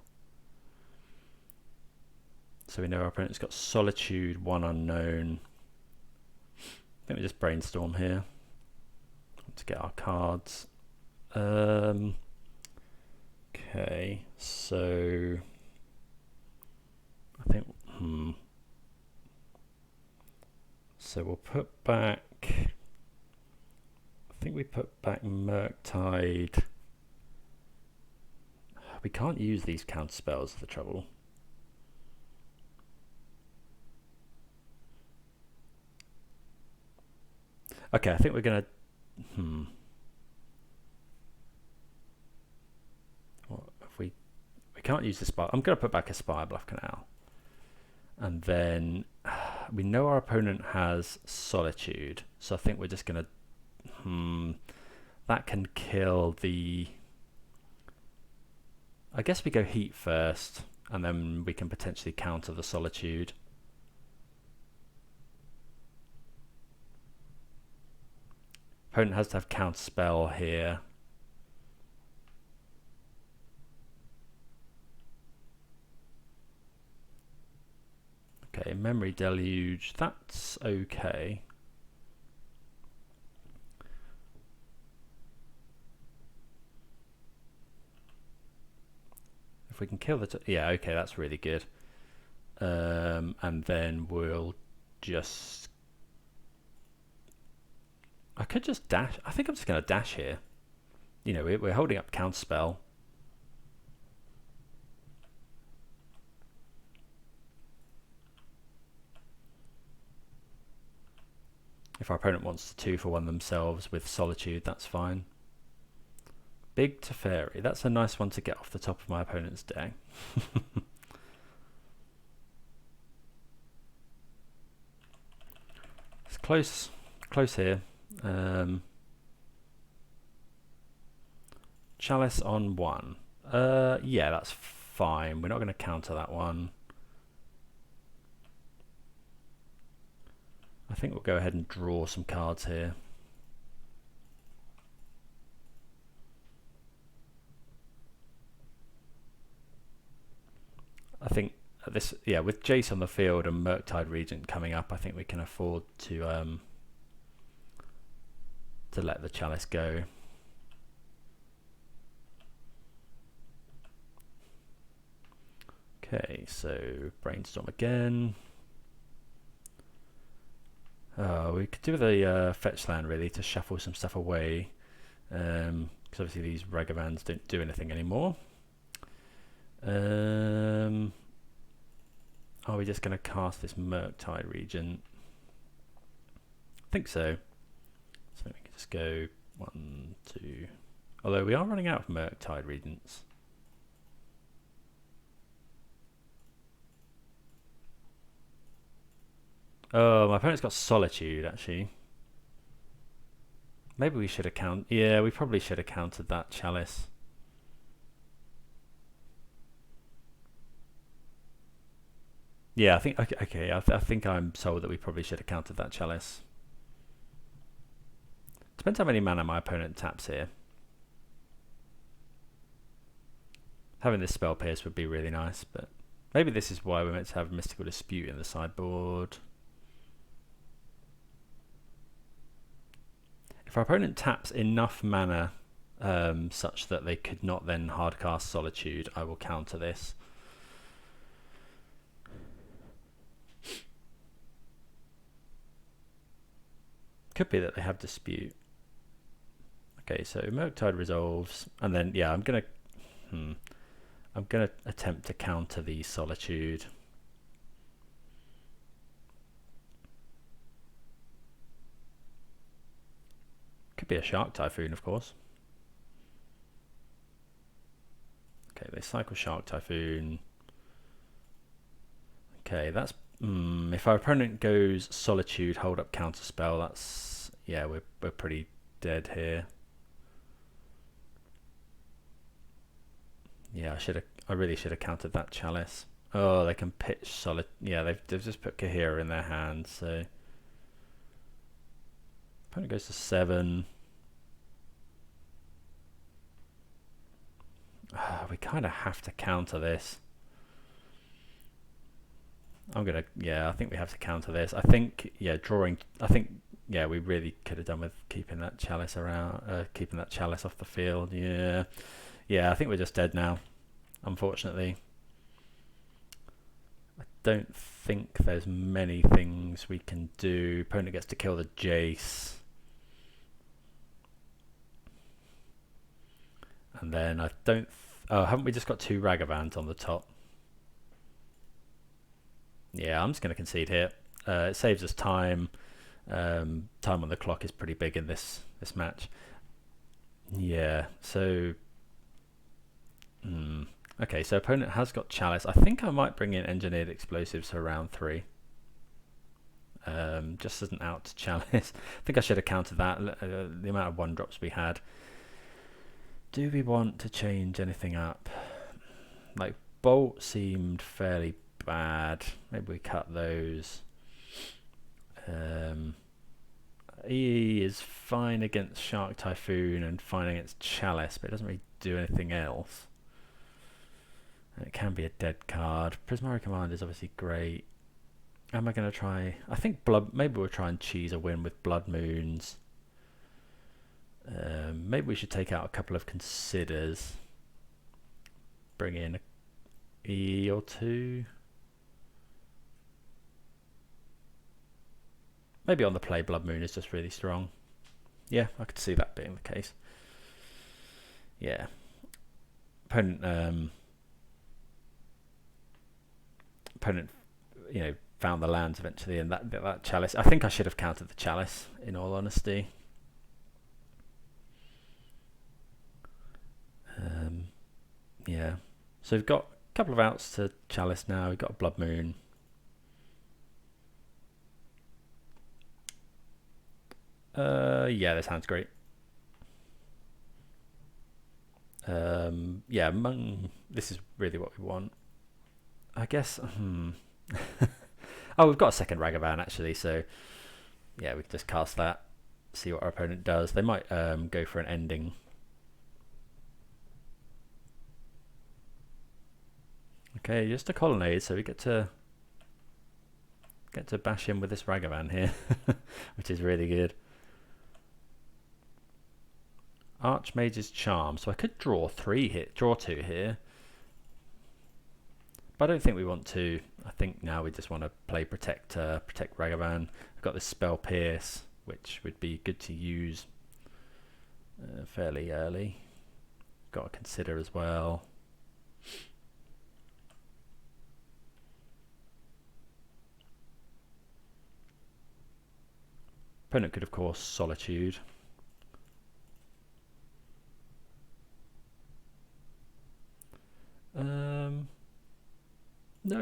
S1: So we know our opponent's got Solitude, 1 unknown. I think we just brainstorm here to get our cards. Okay, so I think so we'll put back, I think we put back Murktide. We can't use these counter spells, the trouble. Okay, I think we're gonna what if we can't use the Spire. I'm gonna put back a Spirebluff Canal. And then we know our opponent has Solitude, so I think we're just gonna that can kill the... I guess we go Heat first, and then we can potentially counter the Solitude. Opponent has to have Counterspell here. Okay, Memory Deluge, that's okay. If we can kill the... yeah, okay, that's really good. And then we'll just... I could just dash. I think I'm just going to dash here. You know, we're holding up Counterspell. If our opponent wants to 2-for-1 themselves with Solitude, that's fine. Big Teferi. That's a nice one to get off the top of my opponent's deck. It's close here. Chalice on 1. Yeah, that's fine. We're not going to counter that one. I think we'll go ahead and draw some cards here. I think this, yeah, with Jace on the field and Murktide Regent coming up, I think we can afford to let the Chalice go. Okay, so brainstorm again. We could do the fetch land really to shuffle some stuff away, because obviously these Ragavans don't do anything anymore. Are we just going to cast this Murktide Regent? I think so. So we can just go 1, 2. Although we are running out of Murktide Regents. Oh, my opponent's got Solitude, actually. Maybe we should have yeah, we probably should have countered that Chalice. Yeah, I think, okay, I think I'm sold that we probably should have countered that Chalice. Depends how many mana my opponent taps here. Having this Spell Pierce would be really nice, but maybe this is why we're meant to have Mystical Dispute in the sideboard. If our opponent taps enough mana such that they could not then hardcast Solitude, I will counter this. Could be that they have Dispute. Okay, so Murktide resolves, and then yeah, I'm gonna attempt to counter the Solitude. Could be a Shark Typhoon, of course. Okay, they cycle Shark Typhoon. Okay, that's if our opponent goes Solitude, hold up Counterspell, that's yeah, we're pretty dead here. Yeah, I really should have countered that Chalice. Oh, they can pitch solid. Yeah, they've just put Kahira in their hand, so opponent goes to 7. We kind of have to counter this. I think we have to counter this. I think, yeah, we really could have done with keeping that Chalice around, keeping that Chalice off the field. Yeah, I think we're just dead now, unfortunately. I don't think there's many things we can do. Opponent gets to kill the Jace. And then I don't... oh, haven't we just got 2 Ragavans on the top? Yeah, I'm just going to concede here. It saves us time. Time on the clock is pretty big in this match. Yeah, so... okay, so opponent has got Chalice. I think I might bring in Engineered Explosives for round 3. Just as an out to Chalice. I think I should have countered that, the amount of 1-drops we had. Do we want to change anything up? Like, Bolt seemed fairly bad. Maybe we cut those. E is fine against Shark Typhoon and fine against Chalice, but it doesn't really do anything else. And it can be a dead card. Prismari Command is obviously great. Am I going to try... I think maybe we'll try and cheese a win with Blood Moons. Maybe we should take out a couple of Considers. Bring in a E or 2. Maybe on the play Blood Moon is just really strong. Yeah, I could see that being the case. Yeah. Opponent, found the lands eventually, and that Chalice. I think I should have countered the Chalice, in all honesty. Yeah. So we've got a couple of outs to Chalice now. We've got a Blood Moon. Yeah, this hand's great. Yeah, this is really what we want. I guess... oh, we've got a second Ragavan, actually, so... yeah, we can just cast that, see what our opponent does. They might go for an ending. Okay, just a Colonnade, so we get to bash in with this Ragavan here, which is really good. Archmage's Charm, so I could draw 2 here, but I don't think we want to. I think now we just want to play protect Ragavan. I've got this Spell Pierce, which would be good to use fairly early. Got to consider as well. Opponent could, of course, Solitude. No,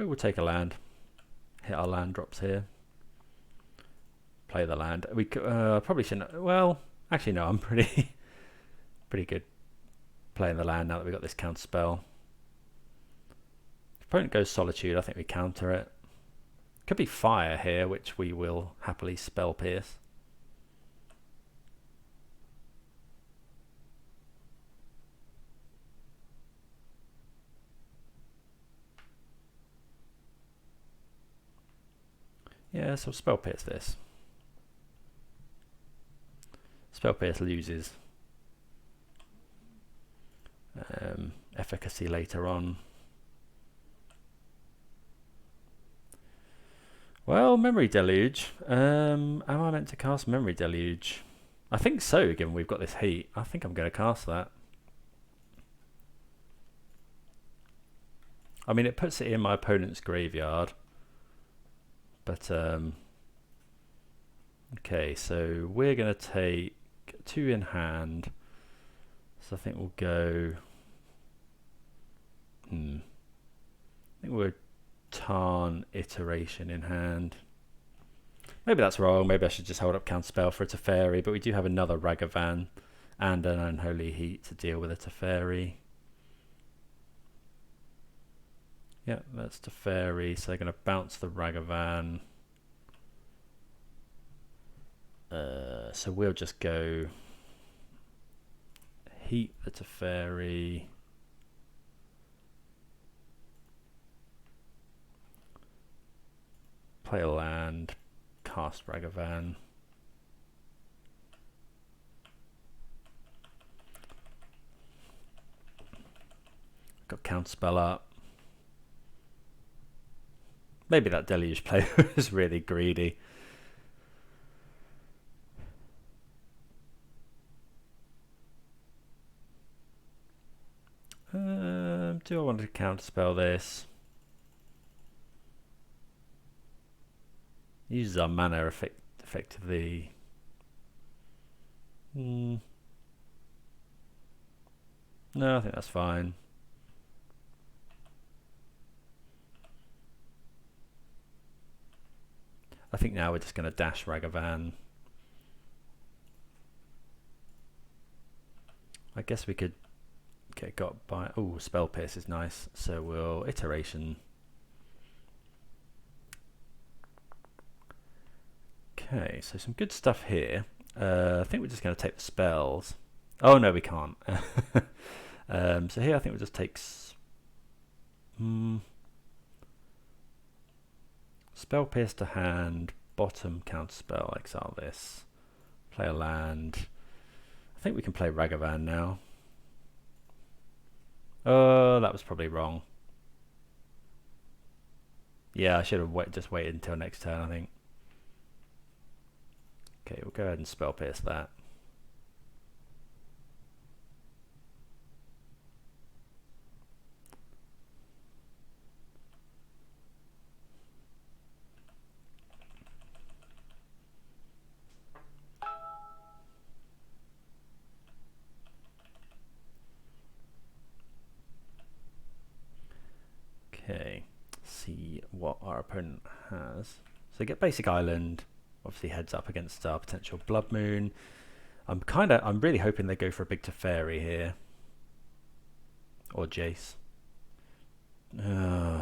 S1: we'll take a land. Hit our land drops here. Play the land. We probably shouldn't. Well, actually, no. I'm pretty good playing the land now that we've got this counterspell. If opponent goes Solitude, I think we counter it. Could be fire here, which we will happily spell pierce. Yeah, so spell pierce this. Spell pierce loses efficacy later on. Well, Memory Deluge. Am I meant to cast Memory Deluge? I think so, given we've got this heat. I think I'm going to cast that. I mean, it puts it in my opponent's graveyard. But, okay, so we're going to take 2 in hand. So I think we'll go... I think we'll Tarn Iteration in hand. Maybe that's wrong. Maybe I should just hold up Counterspell for a Teferi. But we do have another Ragavan and an Unholy Heat to deal with a Teferi. Yeah, that's Teferi. So they're going to bounce the Ragavan. So we'll just go Heat the Teferi. Play a land. Cast Ragavan. Got Counterspell up. Maybe that Deluge play was really greedy. Do I want to counterspell this? Uses our mana effectively. No, I think that's fine. I think now we're just going to dash Ragavan. I guess we could get got by... Oh, Spell Pierce is nice. So we'll Iteration. Okay, so some good stuff here. I think we're just going to take the spells. Oh, no, we can't. So here I think we'll just take... Spell Pierce to hand, bottom Counterspell, exile this, play a land. I think we can play Ragavan now. Oh, that was probably wrong. Yeah, I should have just waited until next turn, I think. Okay, we'll go ahead and Spell Pierce that. Okay, see what our opponent has. So get basic island, obviously heads up against our potential Blood Moon. I'm really hoping they go for a big Teferi here. Or Jace.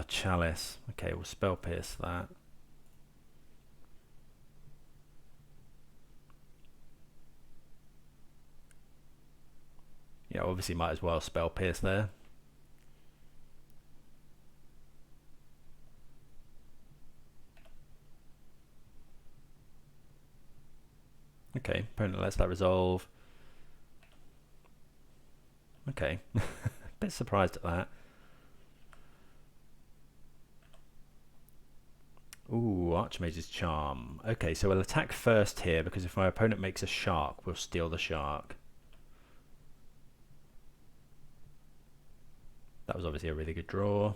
S1: Chalice. Okay, we'll Spell Pierce that. Yeah, obviously might as well Spell Pierce there. Okay, opponent lets that resolve. Okay, bit surprised at that. Ooh, Archmage's Charm. Okay, so we'll attack first here because if my opponent makes a shark, we'll steal the shark. That was obviously a really good draw.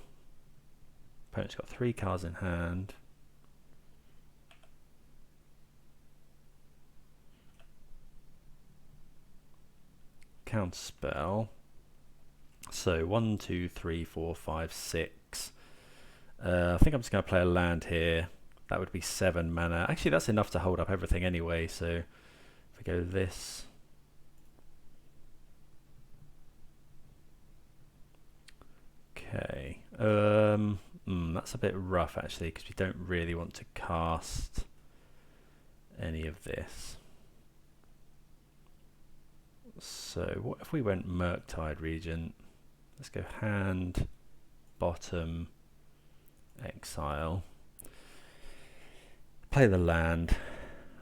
S1: Opponent's got 3 cards in hand. Counterspell. So 1, 2, 3, 4, 5, 6. I think I'm just going to play a land here. That would be 7 mana. Actually, that's enough to hold up everything anyway. So if we go this. Okay. That's a bit rough actually, because we don't really want to cast any of this. So what if we went Murktide Regent? Let's go hand, bottom, exile. Play the land.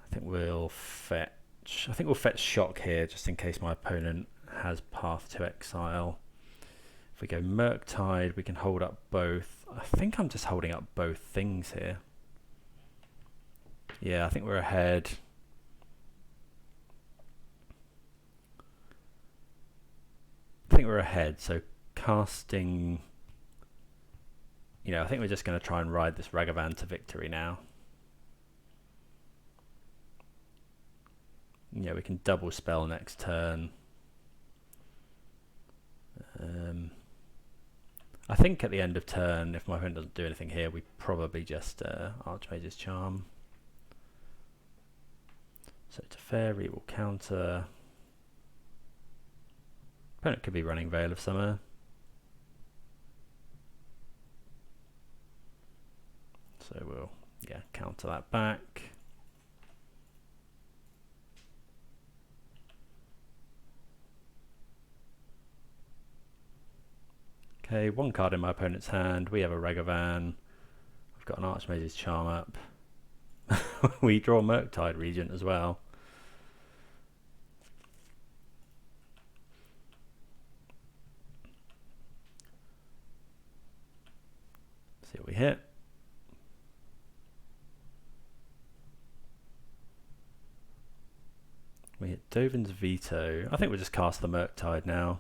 S1: I think we'll fetch. I think we'll fetch shock here, just in case my opponent has path to exile. If we go Murktide, we can hold up both. I think I'm just holding up both things here. Yeah, I think we're ahead. I think we're ahead, so casting, you know, I think we're just going to try and ride this Ragavan to victory now. Yeah, we can double spell next turn. I think at the end of turn, if my opponent doesn't do anything here, we probably just Archmage's Charm. So to Fairy will counter. Opponent could be running Veil of Summer. So we'll, yeah, counter that back. Okay, 1 card in my opponent's hand. We have a Ragavan. I've got an Archmage's Charm up. We draw Murktide Regent as well. See what we hit. We hit Dovin's Veto. I think we'll just cast the Murktide now.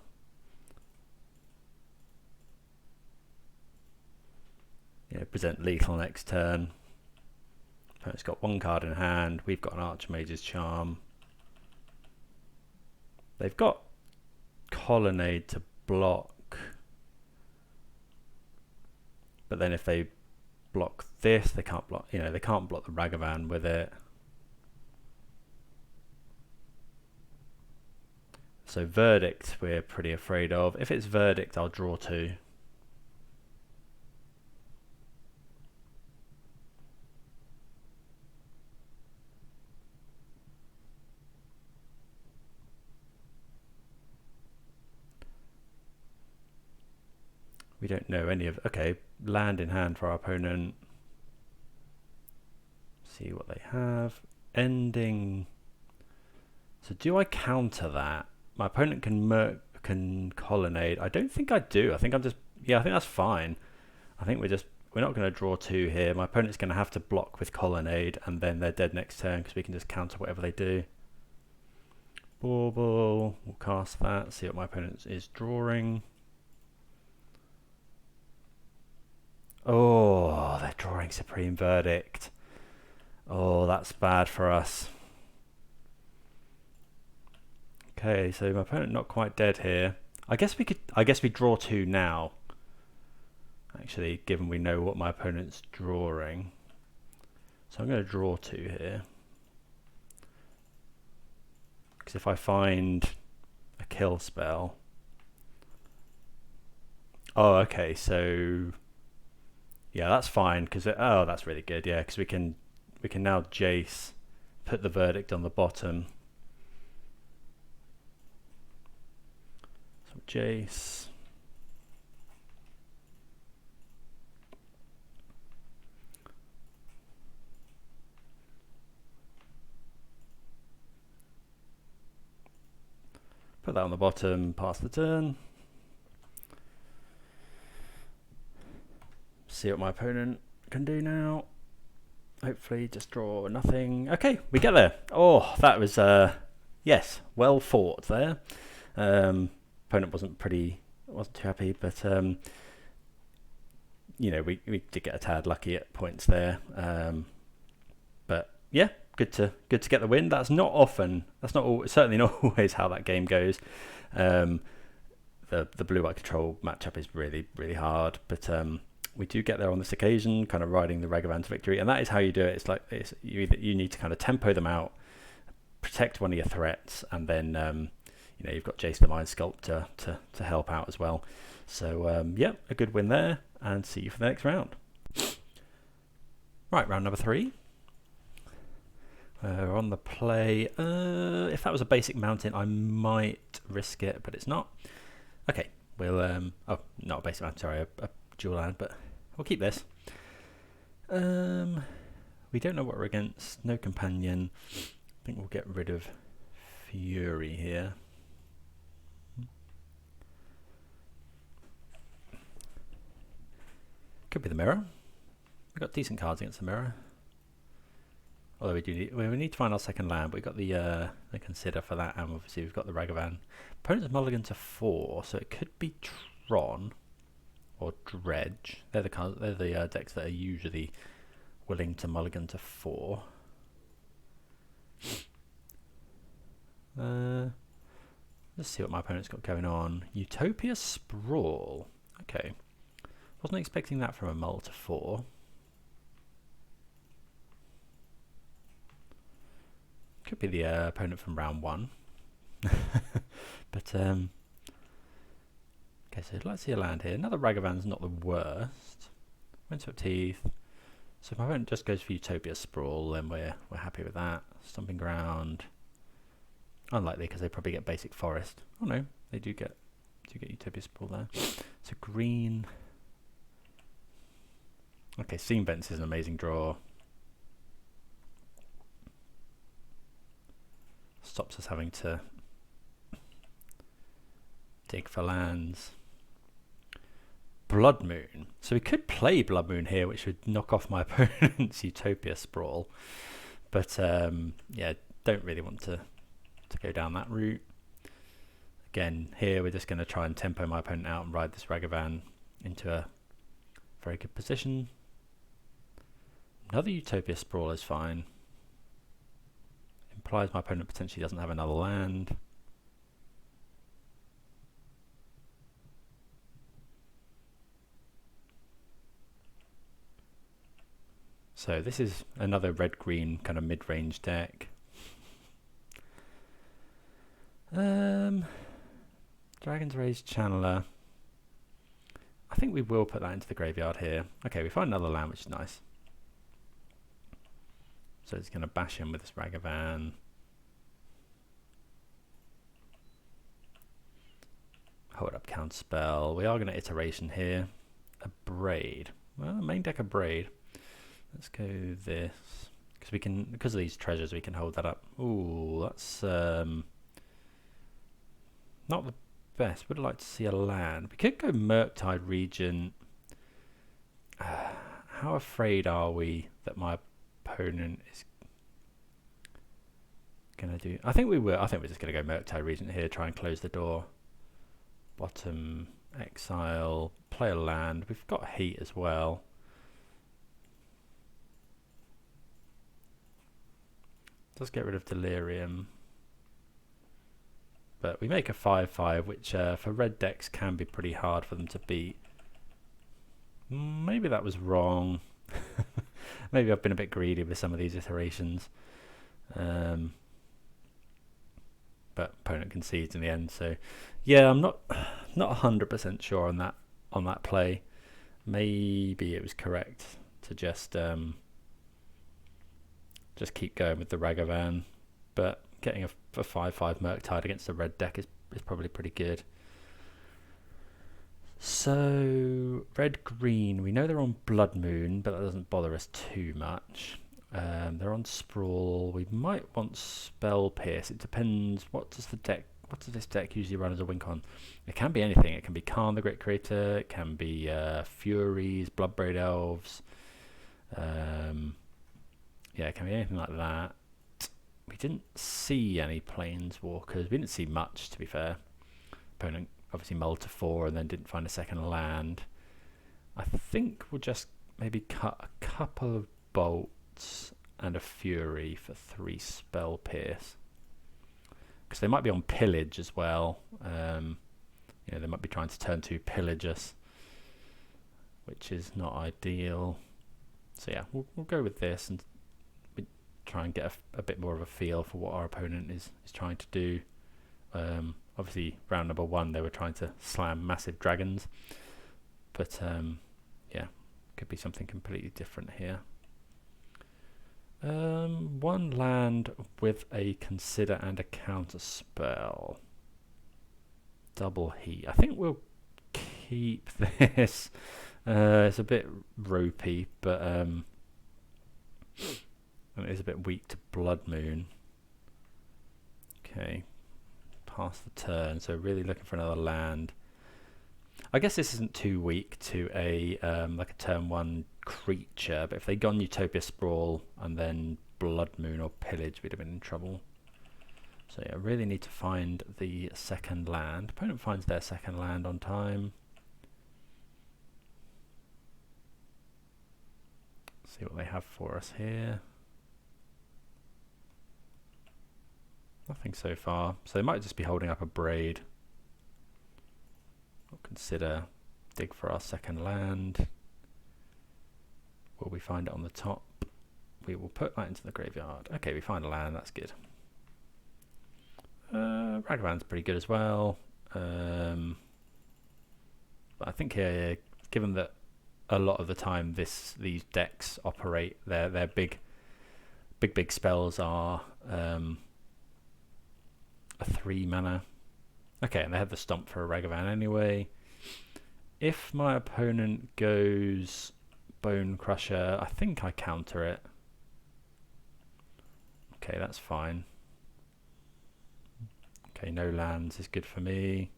S1: Yeah, present lethal next turn. Opponent's got 1 card in hand. We've got an Archmage's Charm. They've got Colonnade to block. But then if they block this, they can't block, you know, they can't block the Ragavan with it. So Verdict we're pretty afraid of. If it's Verdict, I'll draw 2. We don't know any of, okay, land in hand for our opponent. See what they have. Ending. So do I counter that? My opponent can Colonnade. I don't think I do. I think I'm just, yeah, I think that's fine. I think we're not going to draw 2 here. My opponent's going to have to block with Colonnade, and then they're dead next turn because we can just counter whatever they do. Bauble, we'll cast that, see what my opponent is drawing. Oh, they're drawing Supreme Verdict. Oh, that's bad for us. Okay, so my opponent not quite dead here. I guess we draw 2 now. Actually, given we know what my opponent's drawing. So I'm going to draw 2 here. Because if I find a kill spell. Oh, okay, so yeah, that's fine, because oh, that's really good. Yeah, because we can now Jace, put the Verdict on the bottom. So Jace. Put that on the bottom, pass the turn. See what my opponent can do now. Hopefully just draw nothing. Okay, we get there. Oh, that was, yes, well fought there. Opponent wasn't too happy, but, you know, we did get a tad lucky at points there. But, yeah, good to get the win. That's not often. That's not certainly not always how that game goes. The blue-white control matchup is really, really hard, but we do get there on this occasion, kind of riding the Ragavan to victory, and that is how you do it. It's like you need to kind of tempo them out, protect one of your threats, and then you've got Jace the Mind Sculptor to help out as well. So yeah, a good win there, and see you for the next round. Right, round number 3. We're on the play. If that was a basic mountain, I might risk it, but it's not. Okay, we'll oh, not a basic mountain, sorry, a dual land, but we'll keep this. We don't know what we're against. No companion. I think we'll get rid of Fury here. Could be the mirror. We've got decent cards against the mirror. Although we need to find our second land, but we've got the consider for that, and obviously we've got the Ragavan. Opponent's mulligan to 4, so it could be Tron or Dredge. They're the cards. They're the decks that are usually willing to mulligan to 4. Let's see what my opponent's got going on. Utopia Sprawl. Okay, wasn't expecting that from a mull to 4. Could be the opponent from round 1. But okay, so let's see a land here. Another Ragavan's not the worst. Windswept Teeth. So if my opponent just goes for Utopia Sprawl, then we're happy with that. Stomping Ground. Unlikely, because they probably get basic Forest. Oh no, they do get Utopia Sprawl there. So green. Okay, Seam Vents is an amazing draw. Stops us having to dig for lands. Blood Moon. So we could play Blood Moon here, which would knock off my opponent's Utopia Sprawl. But yeah, don't really want to go down that route. Again, here we're just going to try and tempo my opponent out and ride this Ragavan into a very good position. Another Utopia Sprawl is fine. Implies my opponent potentially doesn't have another land. So this is another red-green kind of mid-range deck. Dragon's Rage Channeler. I think we will put that into the graveyard here. Okay, we find another land, which is nice. So it's going to bash in with this Ragavan. Hold up Counterspell. We are going to Iteration here. A Braid. Well, main deck a Braid. Let's go this. Because we can, because of these treasures, we can hold that up. Ooh, that's not the best. Would like to see a land. We could go Murktide Regent. How afraid are we that my opponent is gonna do? I think we will. I think we're just gonna go Murktide Regent here, try and close the door. Bottom, exile, play a land. We've got Heat as well. Does get rid of Delirium, but we make a 5/5, which for red decks can be pretty hard for them to beat. Maybe that was wrong. Maybe I've been a bit greedy with some of these iterations, but opponent concedes in the end. So yeah, I'm not 100% sure on that play. Maybe it was correct to just keep going with the Ragavan, but getting a 5/5 Murktide against a red deck is probably pretty good. So red green, we know they're on Blood Moon, but that doesn't bother us too much. They're on Sprawl. We might want Spell Pierce. It depends. What does this deck usually run as a win con? It can be anything. It can be Karn the Great Creator. It can be Furies, Bloodbraid Elves. Yeah, it can be anything like that. We didn't see any Planeswalkers. We didn't see much, to be fair. Opponent obviously mulled to 4 and then didn't find a second land. I think we'll just maybe cut a couple of bolts and a Fury for 3 spell pierce. Because they might be on pillage as well. You know, they might be trying to turn 2 pillage us, which is not ideal. So yeah, we'll go with this and try and get a bit more of a feel for what our opponent is trying to do. Obviously, round number 1, they were trying to slam massive dragons, but yeah, could be something completely different here. 1 land with a consider and a counterspell. Double heat. I think we'll keep this. It's a bit ropey, but it is a bit weak to Blood Moon. Okay, pass the turn. So really looking for another land. I guess this isn't too weak to a like a turn 1 creature, but if they'd gone Utopia Sprawl and then Blood Moon or Pillage, we'd have been in trouble. So yeah, really need to find the second land. Opponent finds their second land on time. See what they have for us here. Nothing so far. So they might just be holding up a Braid. We'll consider dig for our second land. Will we find it on the top? We will put that into the graveyard. Okay, we find a land, that's good. Ragavan's pretty good as well. But I think here, given that a lot of the time these decks operate, their big spells are a 3 mana. Okay, and they have the stomp for a Ragavan anyway. If my opponent goes Bone Crusher, I think I counter it. Okay, that's fine. Okay, no lands is good for me.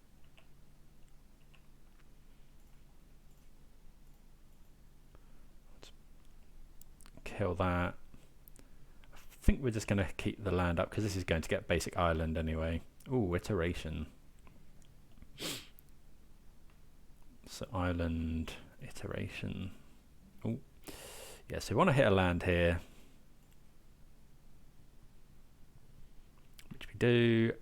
S1: Let's kill that. I think we're just going to keep the land up because this is going to get basic island anyway. Ooh, iteration. So island, iteration. Ooh. Yeah, so we want to hit a land here. Which we do.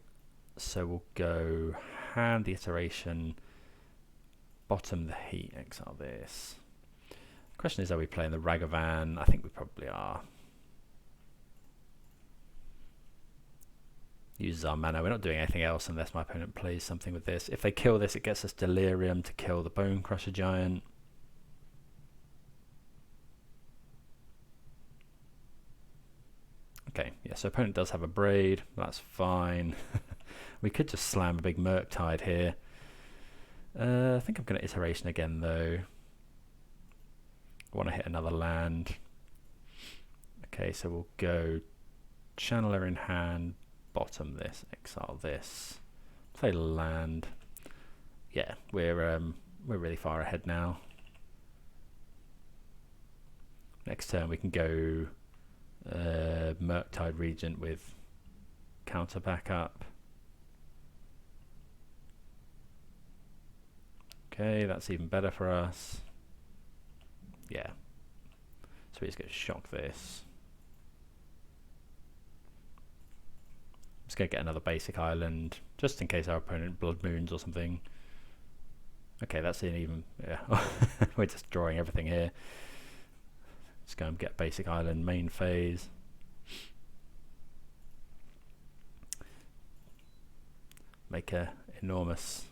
S1: So we'll go hand the iteration, bottom the heat, exile this. Question is, are we playing the Ragavan? I think we probably are. Uses our mana. We're not doing anything else unless my opponent plays something with this. If they kill this, it gets us Delirium to kill the Bone Crusher Giant. Okay, yeah, so opponent does have a Braid. That's fine. We could just slam a big Murktide here. I think I'm going to iteration again though. I want to hit another land. Okay, so we'll go Channeler in hand, bottom this, exile this, play land. Yeah, we're really far ahead now. Next turn we can go Murktide Regent with counter backup. Okay, that's even better for us. Yeah. So we just get shock this. Just gonna get another basic island, just in case our opponent Blood Moons or something. Okay, that's an even, yeah. We're just drawing everything here. Just go and get basic island main phase. Make a enormous.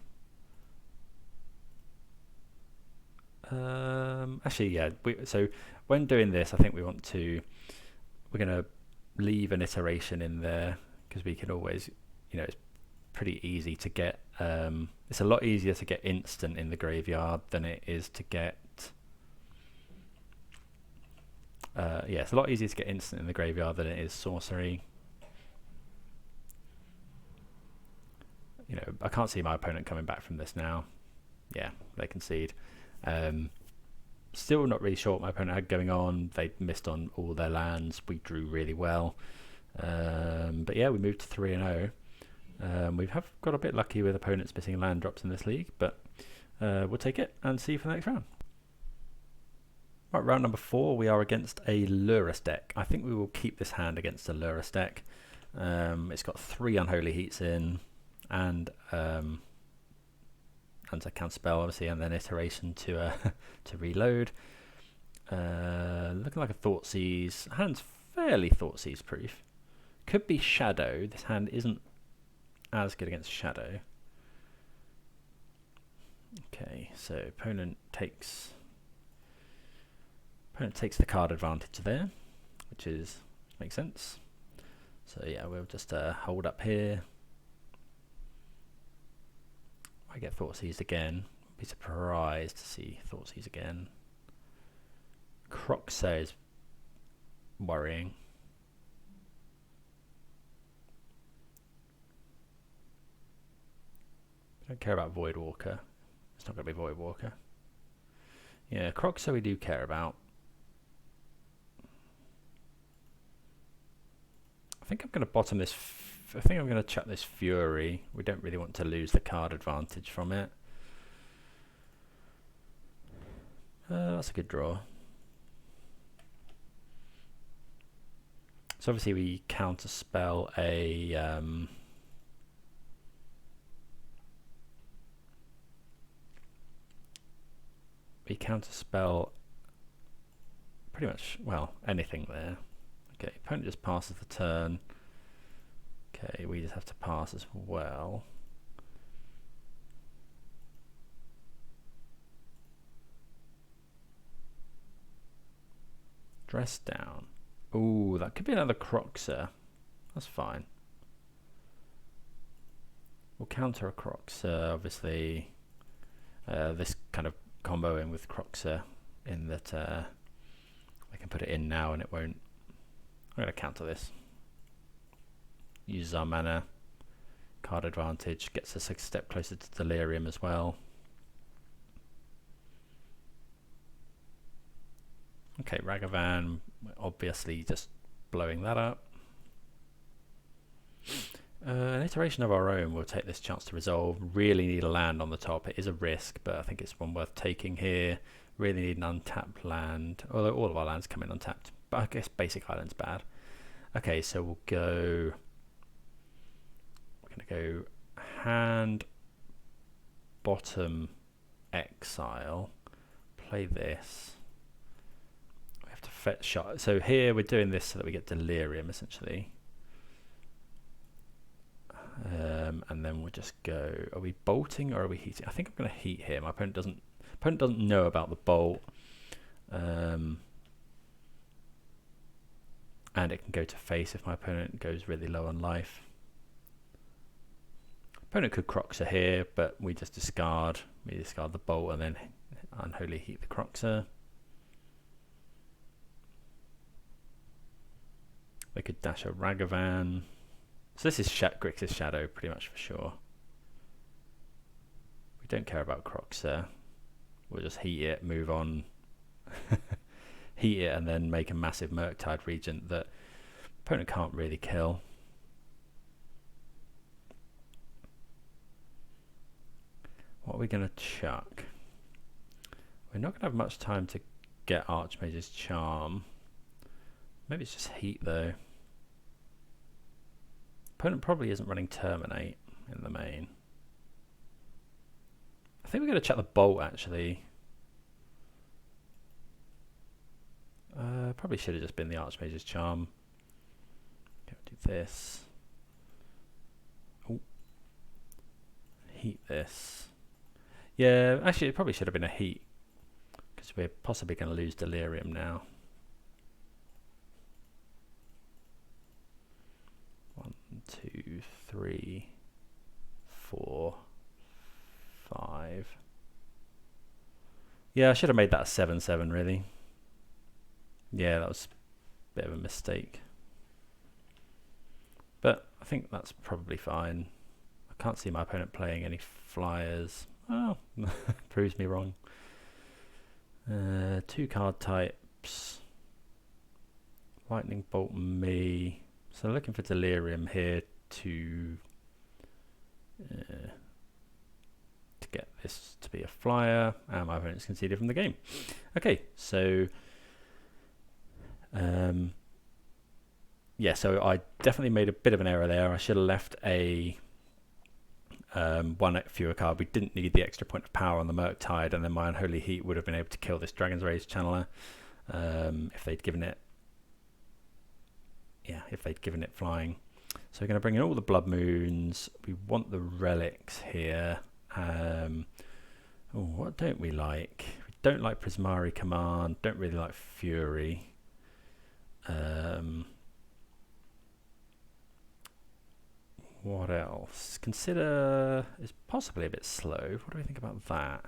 S1: Actually, yeah. So when doing this, I think we're gonna leave an iteration in there because we can always, it's pretty easy to get. It's a lot easier to get instant in the graveyard than it is to get. Yeah, it's a lot easier to get instant in the graveyard than it is sorcery. I can't see my opponent coming back from this now. Yeah, they concede. Still not really sure what my opponent had going on. They missed on all their lands. We drew really well. But yeah, we moved to 3-0. We have got a bit lucky with opponents missing land drops in this league, but we'll take it and see you for the next round. Right, round number 4, we are against a Lurus deck. I think we will keep this hand against a Lurus deck. It's got 3 Unholy Heats in, and a Counterspell, obviously, and then Iteration to to reload. Looking like a Thoughtseize. Hand's fairly Thoughtseize proof. Could be Shadow. This hand isn't as good against Shadow. Okay, so opponent takes the card advantage there, which makes sense. So yeah, we'll just hold up here. I get Thoughtseize again. Be surprised to see Thoughtseize again. Croxer is worrying. I don't care about Voidwalker. It's not going to be Voidwalker. Yeah, Croxer we do care about. I think I'm going to bottom this. I think I'm going to chuck this Fury. We don't really want to lose the card advantage from it. That's a good draw. So obviously we counterspell a pretty much, well, anything there. Okay, opponent just passes the turn. Okay, we just have to pass as well. Dress down. Ooh, that could be another Croxer. That's fine. We'll counter a Croxer, obviously. This kind of comboing with Croxer in that I can put it in now and it won't. I'm going to counter this. Uses our mana. Card advantage. Gets us a step closer to Delirium as well. Okay, Ragavan, obviously just blowing that up. An iteration of our own will take this chance to resolve. Really need a land on the top. It is a risk, but I think it's one worth taking here. Really need an untapped land, although all of our lands come in untapped. But I guess basic island's bad. Okay, so we'll go. We're going to go hand, bottom, exile. Play this. We have to fetch shot. So here we're doing this so that we get Delirium essentially. And then we'll just go. Are we bolting or are we heating? I think I'm going to heat here. My opponent doesn't know about the bolt. And it can go to face if my opponent goes really low on life. Opponent could Croxer here, but we just discard. We discard the bolt and then Unholy Heat the Croxer. They could dash a Ragavan. So this is Grixis Shadow pretty much for sure. We don't care about Croxer. We'll just heat it, move on. Heat it and then make a massive Murktide Regent that opponent can't really kill. What are we going to chuck? We're not going to have much time to get Archmage's Charm. Maybe it's just heat though. Opponent probably isn't running Terminate in the main. I think we're going to chuck the Bolt actually. Probably should have just been the Archmage's Charm. Okay, we'll do this. Ooh. Heat this. Yeah, actually it probably should have been a heat because we're possibly going to lose Delirium now. 1, 2, 3, 4, 5. Yeah, I should have made that a 7/7 really. Yeah, that was a bit of a mistake. But I think that's probably fine. I can't see my opponent playing any flyers. Oh, proves me wrong. 2 card types. Lightning Bolt me. So looking for Delirium here to get this to be a flyer, and my opponent's conceded from the game. Okay, so Yeah, so I definitely made a bit of an error there. I should have left a one fewer card. We didn't need the extra point of power on the Murktide, and then my Unholy Heat would have been able to kill this Dragon's Rage Channeler if they'd given it. Yeah, if they'd given it flying. So we're going to bring in all the Blood Moons. We want the relics here. What don't we like? We don't like Prismari Command. Don't really like Fury. What else? Consider is possibly a bit slow. What do we think about that?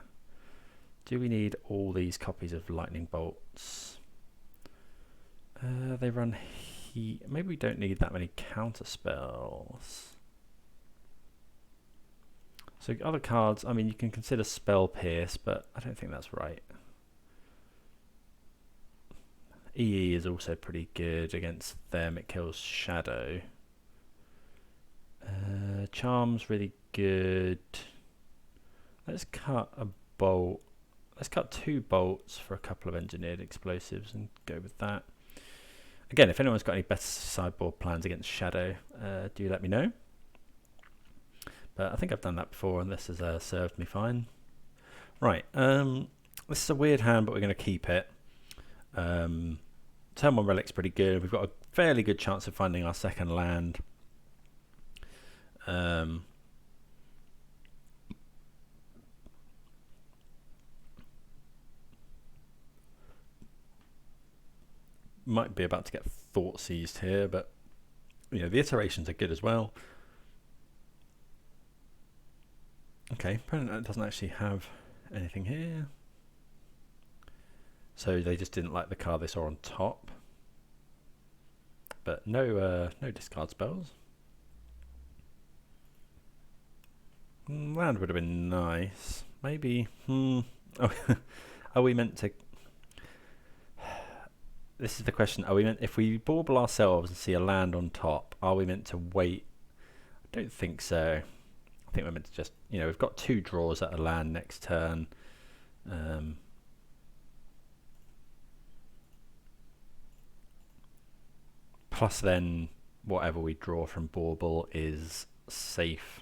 S1: Do we need all these copies of Lightning Bolts? They run heat. Maybe we don't need that many Counterspells. So other cards, I mean, you can consider Spell Pierce, but I don't think that's right. EE is also pretty good against them. It kills Shadow. Charm's really good. Let's cut a bolt. Let's cut 2 bolts for a couple of engineered explosives and go with that. Again, if anyone's got any better sideboard plans against Shadow, do let me know. But I think I've done that before, and this has served me fine. Right, this is a weird hand, but we're going to keep it. Turn 1 Relic's pretty good. We've got a fairly good chance of finding our second land. Might be about to get Thought Seized here, but you know the iterations are good as well. Okay, opponent doesn't actually have anything here, so they just didn't like the card they saw on top. But no discard spells. Land would have been nice. Maybe. Oh, are we meant to? This is the question. Are we meant, if we bauble ourselves and see a land on top, are we meant to wait? I don't think so. I think we're meant to just, you know, we've got 2 draws at a land next turn. Plus then whatever we draw from bauble is safe.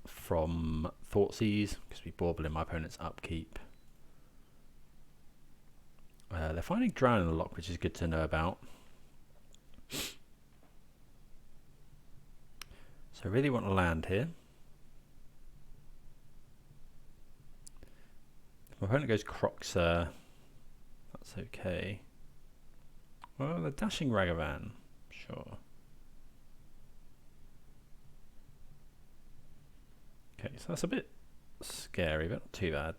S1: From Thoughtseize, because we bauble in my opponent's upkeep. They're finding Drown in the lock, which is good to know about. So I really want to land here. If my opponent goes Croxer, that's okay. Well, the Dashing Ragavan, sure. Okay, so that's a bit scary, but not too bad.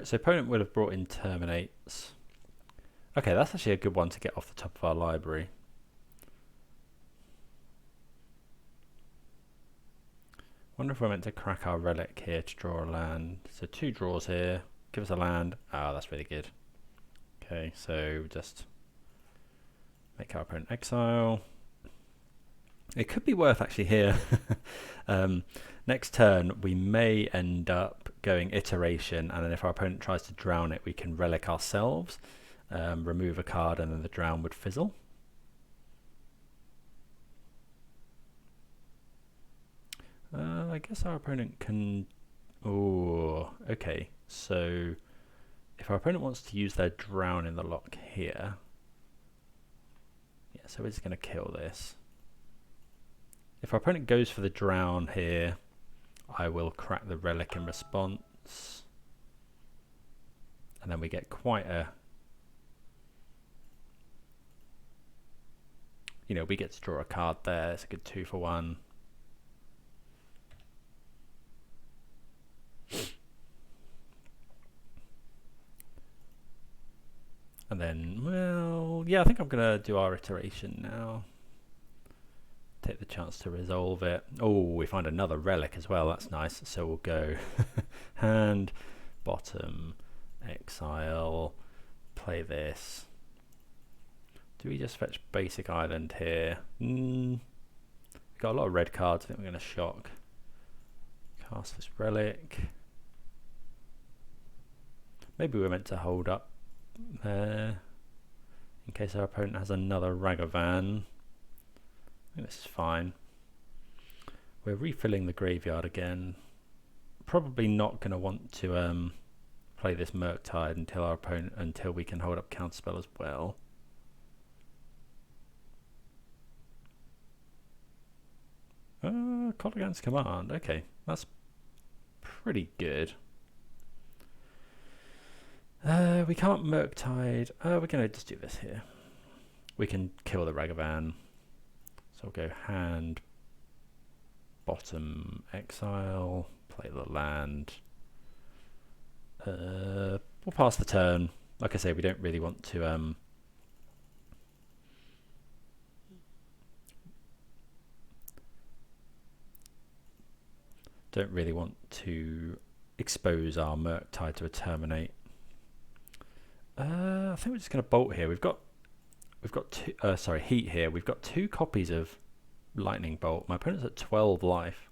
S1: So opponent would have brought in Terminates. Okay, that's actually a good one to get off the top of our library. Wonder if we're meant to crack our relic here to draw a land. So 2 draws here, give us a land. Ah, that's really good. Okay, so just make our opponent exile. It could be worth actually here. Next turn we may end up going Iteration, and then if our opponent tries to drown it, we can relic ourselves, remove a card, and then the drown would fizzle. I guess our opponent can... Oh, okay. So if our opponent wants to use their drown in the lock here, yeah, so we're just going to kill this. If our opponent goes for the drown here, I will crack the relic in response. And then we get quite a... You know, we get to draw a card there. It's a good 2 for 1. And then, well, yeah, I think I'm going to do our iteration now. Take the chance to resolve it. Oh, we find another relic as well. That's nice. So we'll go hand, bottom, exile, play this. Do we just fetch basic island here? We've got a lot of red cards. I think we're going to shock. Cast this relic. Maybe we're meant to hold up there in case our opponent has another Ragavan. I think this is fine. We're refilling the graveyard again. Probably not going to want to play this Murktide until we can hold up Counterspell as well. Call against command. Okay, that's pretty good. We can't Murktide. We're going to just do this here. We can kill the Ragavan. So we'll go hand, bottom, exile, play the land. We'll pass the turn. Like I say, we don't really want to expose our Murktide to a terminate. I think we're just going to bolt here. We've got two, heat here. We've got 2 copies of lightning bolt. My opponent's at 12 life.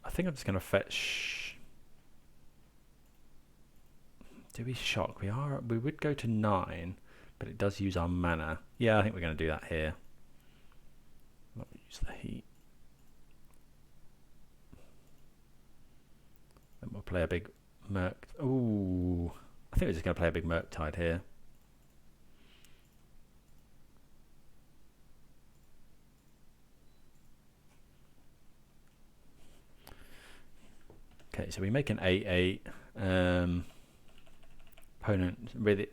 S1: I think I'm just going to fetch. Do we shock? We would go to 9, but it does use our mana. Yeah, I think we're going to do that here. Not use the heat. Then we'll play a big Ooh, I think we're just going to play a big Murktide here. Okay, so we make an 8/8. Opponent really,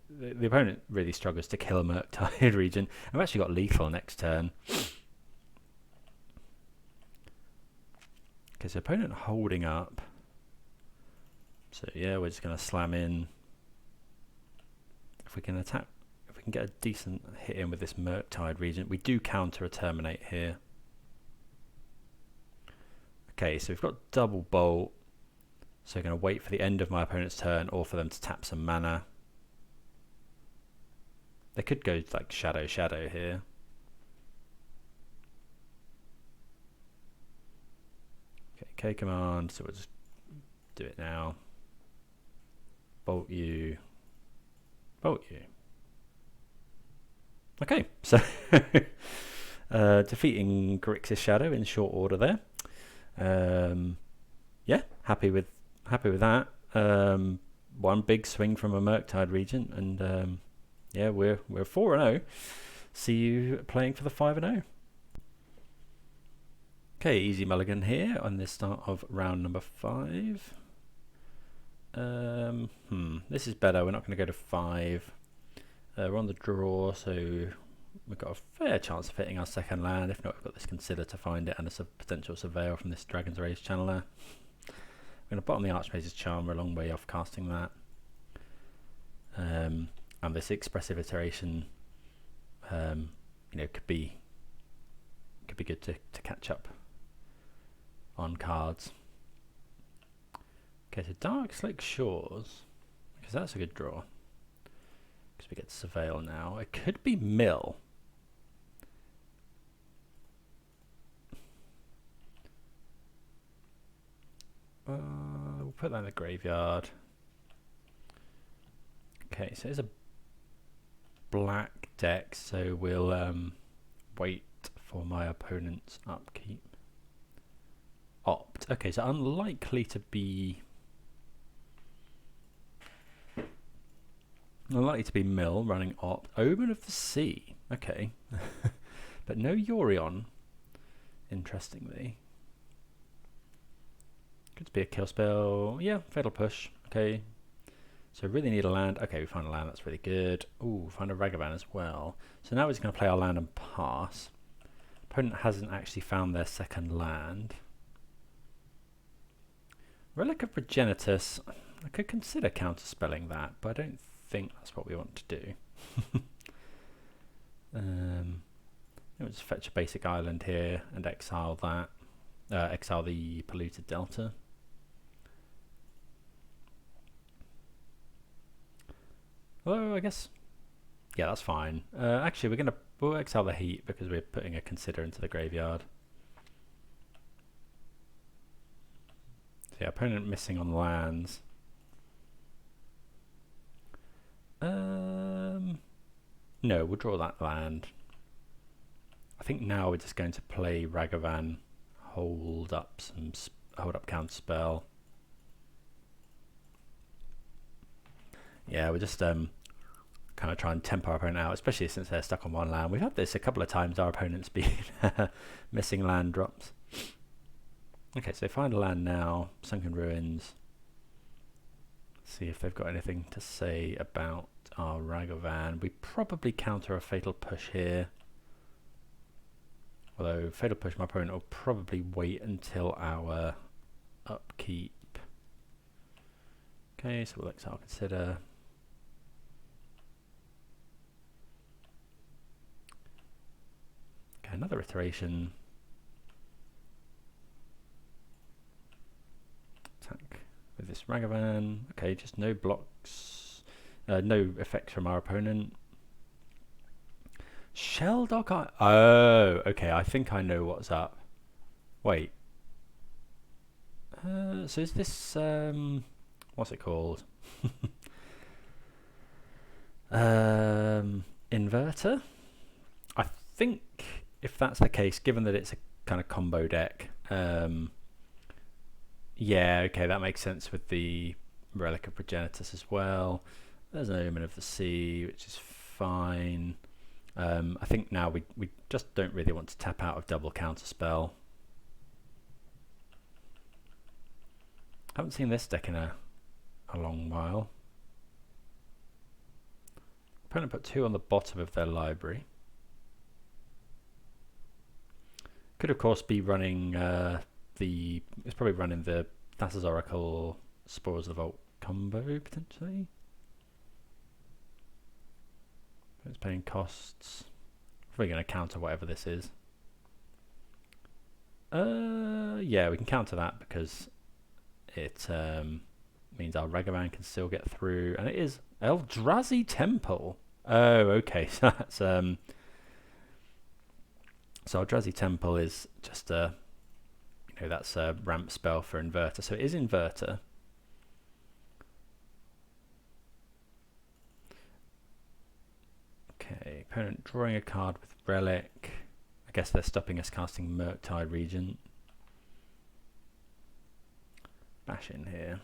S1: the opponent really struggles to kill a Murktide Regent. I've actually got lethal next turn. Okay, so opponent holding up. So yeah, we're just going to slam in. If we can attack, if we can get a decent hit in with this Murktide Regent, we do counter a terminate here. Okay, so we've got double bolt. So we're going to wait for the end of my opponent's turn or for them to tap some mana. They could go like shadow here. Okay, K command, so we'll just do it now. Bolt you. Bolt you. Okay, so defeating Grixis Shadow in short order there. Yeah, happy with that. One big swing from a Murktide Regent, and yeah, we're 4-0. See you playing for the 5-0. Okay, easy mulligan here on the start of round number 5. This is better. We're not going to go to 5. We're on the draw, so we've got a fair chance of hitting our second land. If not, we've got this Consider to find it and a potential Surveil from this Dragon's Rage channeler. We're going to bottom the Archmage's Charm. We're a long way off casting that. And this Expressive Iteration, you know, could be good to catch up on cards. Okay, so Dark Slick Shores, because that's a good draw. Because we get to Surveil now. It could be Mill. We'll put that in the graveyard. Okay, so it's a black deck, so we'll wait for my opponent's upkeep. Opt. Okay, so unlikely to be Mill running Opt. Omen of the Sea. Okay. But no Yorion, interestingly. Could be a kill spell. Yeah, Fatal Push. Okay. So really need a land. Okay, we found a land. That's really good. Ooh, find a Ragavan as well. So now we're just going to play our land and pass. Opponent hasn't actually found their second land. Relic of Progenitus. I could consider counterspelling that, but I don't think that's what we want to do. We'll just fetch a basic island here and exile that. Exile the Polluted Delta. Although I guess, yeah, that's fine. Actually, we'll exile the Heat because we're putting a Consider into the graveyard. yeah, opponent missing on lands. No, we'll draw that land. I think now we're just going to play Ragavan, hold up Counterspell. Yeah, we're just kind of try and tempo our opponent out, especially since they're stuck on one land. We've had this a couple of times, our opponent's been missing land drops. Okay, so find a land now, Sunken Ruins. See if they've got anything to say about our Ragavan. We probably counter a Fatal Push here. Although Fatal Push, my opponent will probably wait until our upkeep. Okay, so we'll exile Consider. Okay, another iteration. Attack with this Ragavan. Okay, just no blocks, no effects from our opponent. Shelldock. Oh, okay. I think I know what's up. Wait. So is this what's it called? Inverter. I think if that's the case, given that it's a kind of combo deck, yeah, okay, that makes sense with the Relic of Progenitus as well. There's an Omen of the Sea, which is fine. I think now we just don't really want to tap out of double Counterspell. Haven't seen this deck in a long while. Opponent put 2 on the bottom of their library. Could of course be running it's probably running the Thassa's Oracle, Spores of the Vault combo potentially. It's paying costs. We're going to counter whatever this is. Yeah, we can counter that because it means our Ragavan can still get through, and it is Eldrazi Temple. Oh, okay. So that's so Eldrazi Temple is just a, that's a ramp spell for Inverter. So it is Inverter. Okay, opponent drawing a card with Relic. I guess they're stopping us casting Murktide Regent. Bash in here.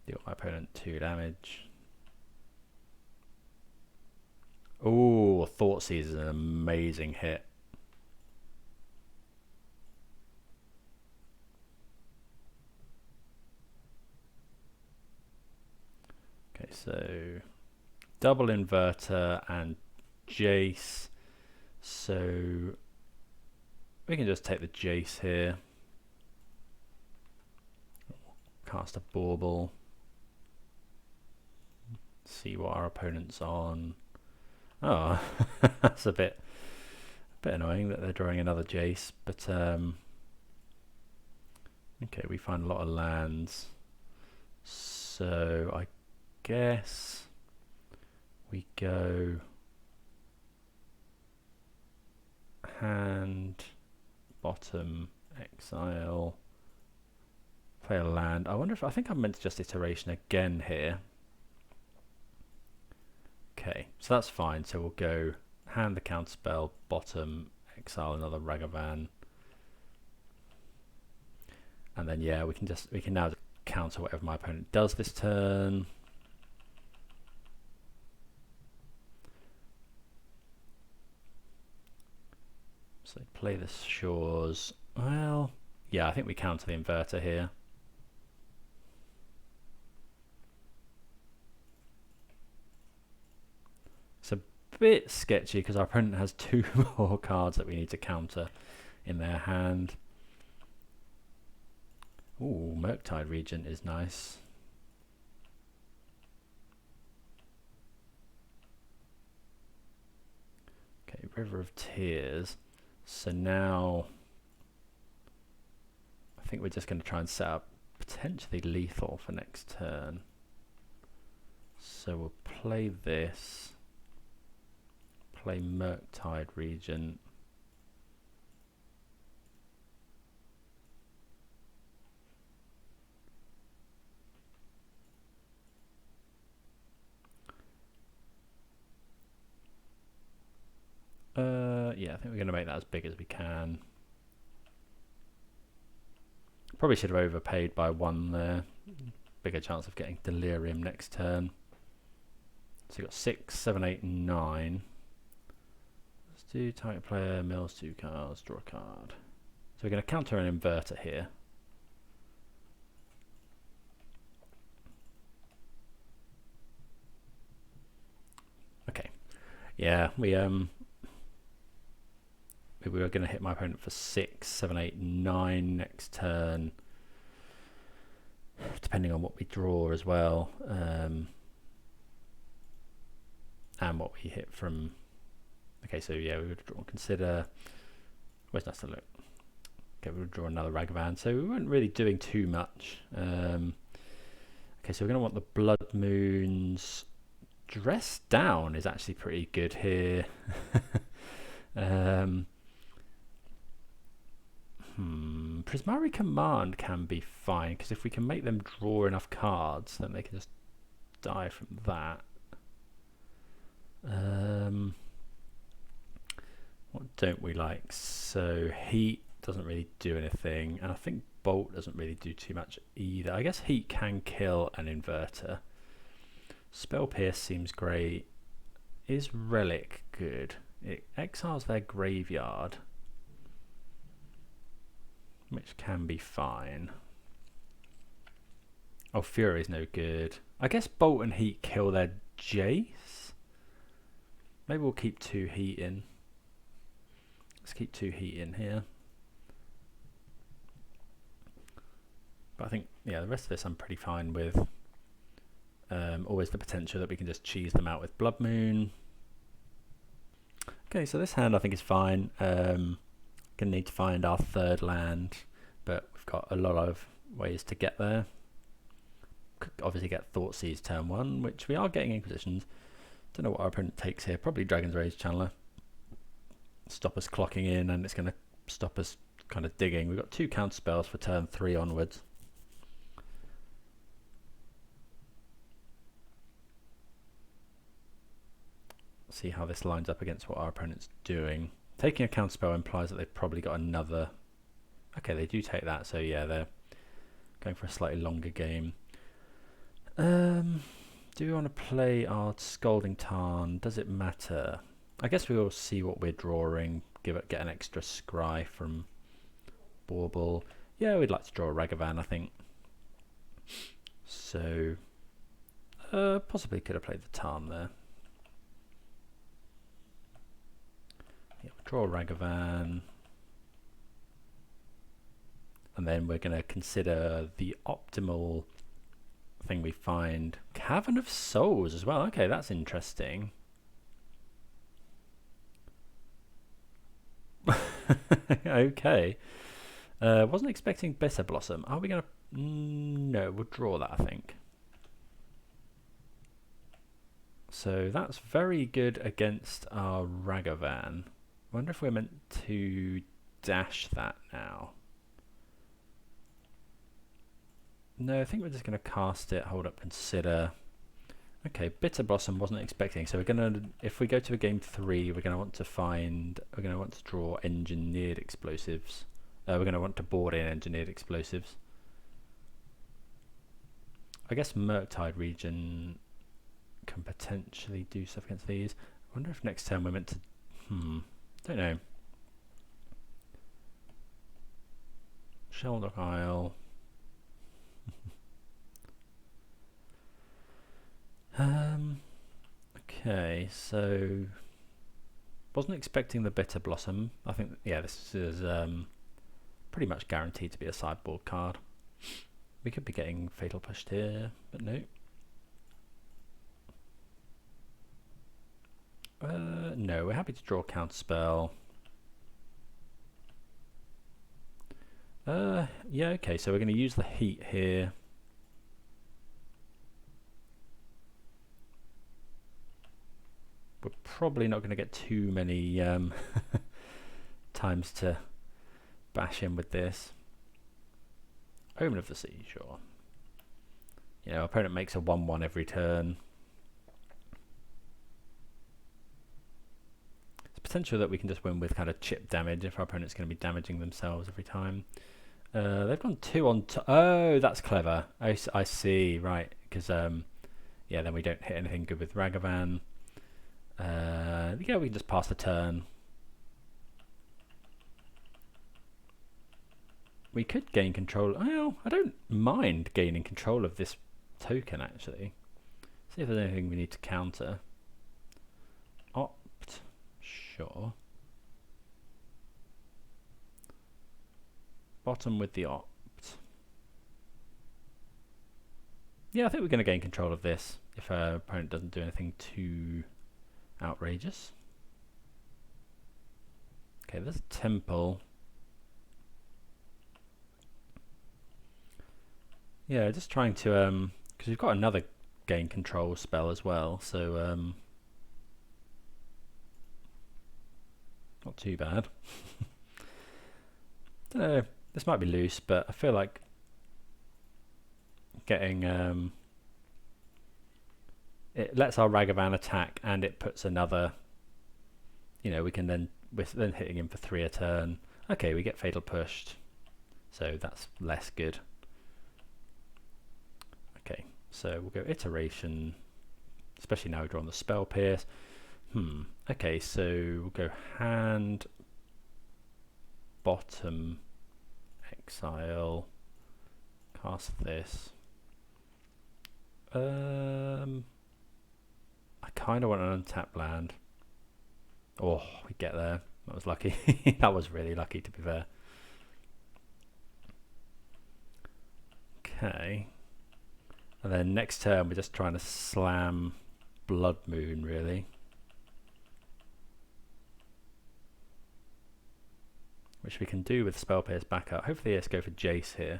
S1: Deal my opponent 2 damage. Oh, Thoughtseize is an amazing hit. Okay, so double Inverter and Jace. So we can just take the Jace here. Cast a Bauble. See what our opponent's on. Oh, that's a bit annoying that they're drawing another Jace, but okay, we find a lot of lands. So I guess we go hand, bottom, exile, play a land. I wonder if I think I meant to just iteration again here. Okay, so that's fine. So we'll go hand the Counterspell, bottom, exile another Ragavan, and then yeah, we can now counter whatever my opponent does this turn. So play the Shores. Well, yeah, I think we counter the Inverter here. It's a bit sketchy because our opponent has 2 more cards that we need to counter in their hand. Ooh, Murktide Regent is nice. Okay, River of Tears. So now I think we're just going to try and set up potentially lethal for next turn. So we'll play this. Play Murktide Regent. Yeah, I think we're going to make that as big as we can. Probably should have overpaid by 1 there. Bigger chance of getting Delirium next turn. So you've got 6, 7, 8, 9. Let's do target player, mills 2 cards, draw a card. So we're going to counter an inverter here. Okay. Yeah, we were going to hit my opponent for 6, 7, 8, 9 next turn, depending on what we draw as well, and what we hit from. Okay, so yeah, we would draw, consider. Where's that to look? Okay, we would draw another Ragavan, so we weren't really doing too much. Okay, so we're going to want the Blood Moons. Dress Down is actually pretty good here. Prismari Command can be fine, because if we can make them draw enough cards, then they can just die from that. What don't we like? So Heat doesn't really do anything, and I think Bolt doesn't really do too much either. I guess Heat can kill an inverter. Spell Pierce seems great. Is Relic good? It exiles their graveyard, which can be fine. Oh, Fury's no good. I guess Bolt and Heat kill their Jace. Maybe we'll keep 2 Heat in. Let's keep 2 Heat in here. But I think, yeah, the rest of this I'm pretty fine with. Always the potential that we can just cheese them out with Blood Moon. Okay, so this hand I think is fine. Gonna need to find our 3rd land, but we've got a lot of ways to get there. Could obviously get Thoughtseize turn 1, which we are getting Inquisitions. Don't know what our opponent takes here. Probably Dragon's Rage Channeler. Stop us clocking in, and it's going to stop us kind of digging. We've got 2 counterspells for turn 3 onwards. See how this lines up against what our opponent's doing. Taking a counterspell implies that they've probably got another. Okay, they do take that, so yeah, they're going for a slightly longer game. Do we want to play our Scalding Tarn? Does it matter? I guess we will see what we're drawing. Get an extra scry from Bauble. Yeah, we'd like to draw a Ragavan, I think. So possibly could have played the Tarn there. Yeah, we'll draw a Ragavan. And then we're going to consider the optimal thing we find. Cavern of Souls as well. Okay, that's interesting. Okay. Wasn't expecting Bitter Blossom. Are we going to... No, we'll draw that, I think. So that's very good against our Ragavan. Wonder if we're meant to dash that now. No, I think we're just going to cast it, hold up, consider. Okay, Bitter Blossom wasn't expecting. So we're going to, if we go to a game 3, we're going to want to find, we're going to want to draw Engineered Explosives. We're going to want to board in Engineered Explosives. I guess Murktide Regent can potentially do stuff against these. I wonder if next turn we're meant to, don't know. Sheldock Isle. Okay, so wasn't expecting the Bitter Blossom. I think, yeah, this is pretty much guaranteed to be a sideboard card. We could be getting Fatal Pushed here, but no. No, we're happy to draw Counterspell. Yeah, okay, so we're going to use the Heat here. We're probably not going to get too many times to bash in with this. Omen of the Sea, sure. You know, opponent makes a 1/1 every turn. It's potential that we can just win with kind of chip damage if our opponent's going to be damaging themselves every time. They've gone 2 on... Oh, that's clever. I see, right. Because, yeah, then we don't hit anything good with Ragavan. Yeah, we can just pass the turn. We could gain control. Well, I don't mind gaining control of this token, actually. See if there's anything we need to counter. Opt. Sure. Bottom with the opt. Yeah, I think we're going to gain control of this if our opponent doesn't do anything too outrageous. Okay, there's a temple. Yeah, just trying to, because we've got another gain control spell as well, so not too bad. Don't know, this might be loose, but I feel like getting it lets our Ragavan attack, and it puts another, you know, we can then, we're then hitting him for 3 a turn. Okay, we get fatal pushed, so that's less good. Okay, so we'll go iteration, especially now we've drawn the spell pierce. Okay, so we'll go hand, bottom, exile, cast this. I kind of want an untapped land. Oh, we get there. That was lucky. That was really lucky, to be fair. Okay. And then next turn we're just trying to slam Blood Moon, really. Which we can do with Spell Pierce backup. Hopefully let's go for Jace here.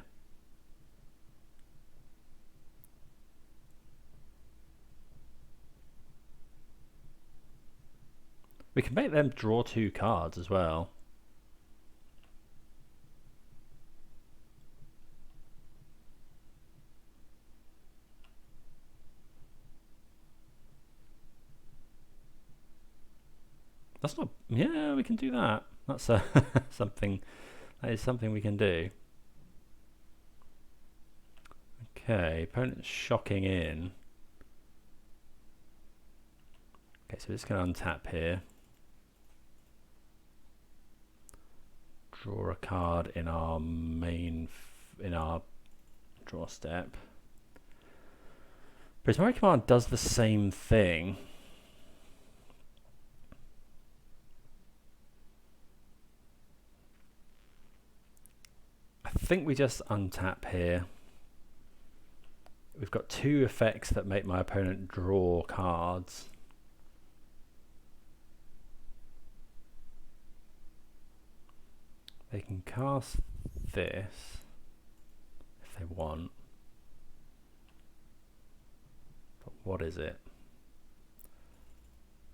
S1: We can make them draw 2 cards as well. That's not... Yeah, we can do that. That's something... That is something we can do. Okay, opponent's shocking in. Okay, so we're just going to untap here. Draw a card in our main... in our draw step. Prismatic Command does the same thing. I think we just untap here. We've got 2 effects that make my opponent draw cards. They can cast this if they want. But what is it?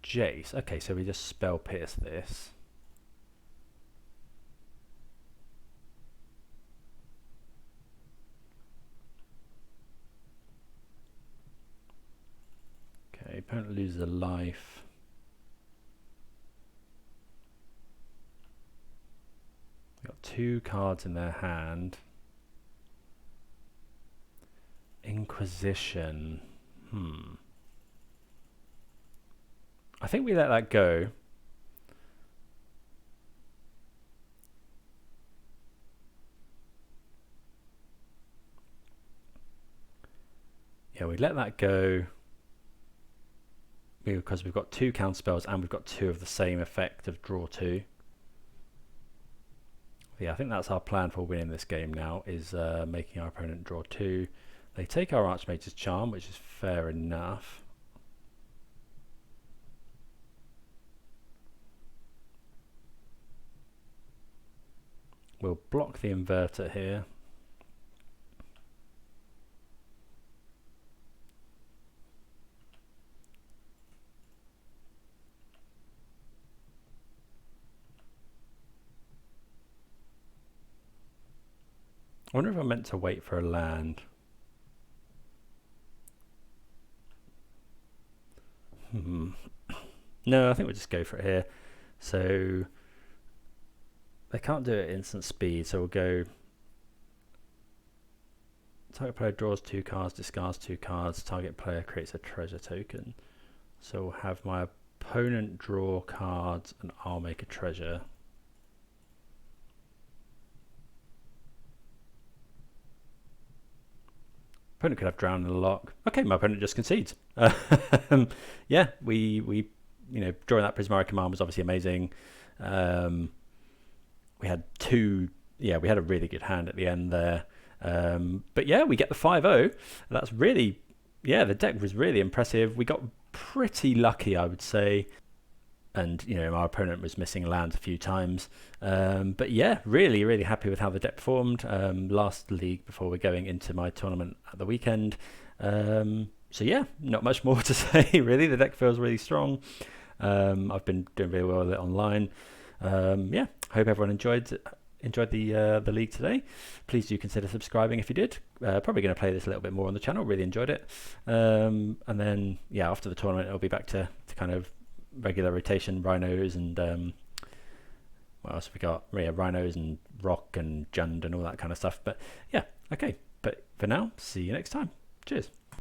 S1: Jace. Okay, so we just spell pierce this. Okay, opponent loses a life. Got 2 cards in their hand. Inquisition. I think we let that go. Yeah, we let that go because we've got 2 counterspells and we've got 2 of the same effect of draw 2. Yeah, I think that's our plan for winning this game now, is making our opponent draw 2. They take our Archmage's Charm, which is fair enough. We'll block the inverter here. I wonder if I'm meant to wait for a land. No, I think we'll just go for it here. So they can't do it at instant speed, so we'll go target player draws 2 cards, discards 2 cards, target player creates a treasure token. So we'll have my opponent draw cards and I'll make a treasure. Opponent could have drown in the lock. Okay, my opponent just concedes. Yeah, we drawing that Prismari command was obviously amazing. We had we had a really good hand at the end there. But yeah, we get the 5-0. That's really, the deck was really impressive. We got pretty lucky, I would say. And, our opponent was missing lands a few times. But yeah, really, really happy with how the deck performed. Last league before we're going into my tournament at the weekend. So yeah, not much more to say, really. The deck feels really strong. I've been doing really well with it online. Yeah, hope everyone enjoyed the league today. Please do consider subscribing if you did. Probably going to play this a little bit more on the channel. Really enjoyed it. And then after the tournament, it'll be back to kind of regular rotation, rhinos and what else have we got? Rhinos and rock and jund and all that kind of stuff. But yeah, okay. But for now, see you next time. Cheers.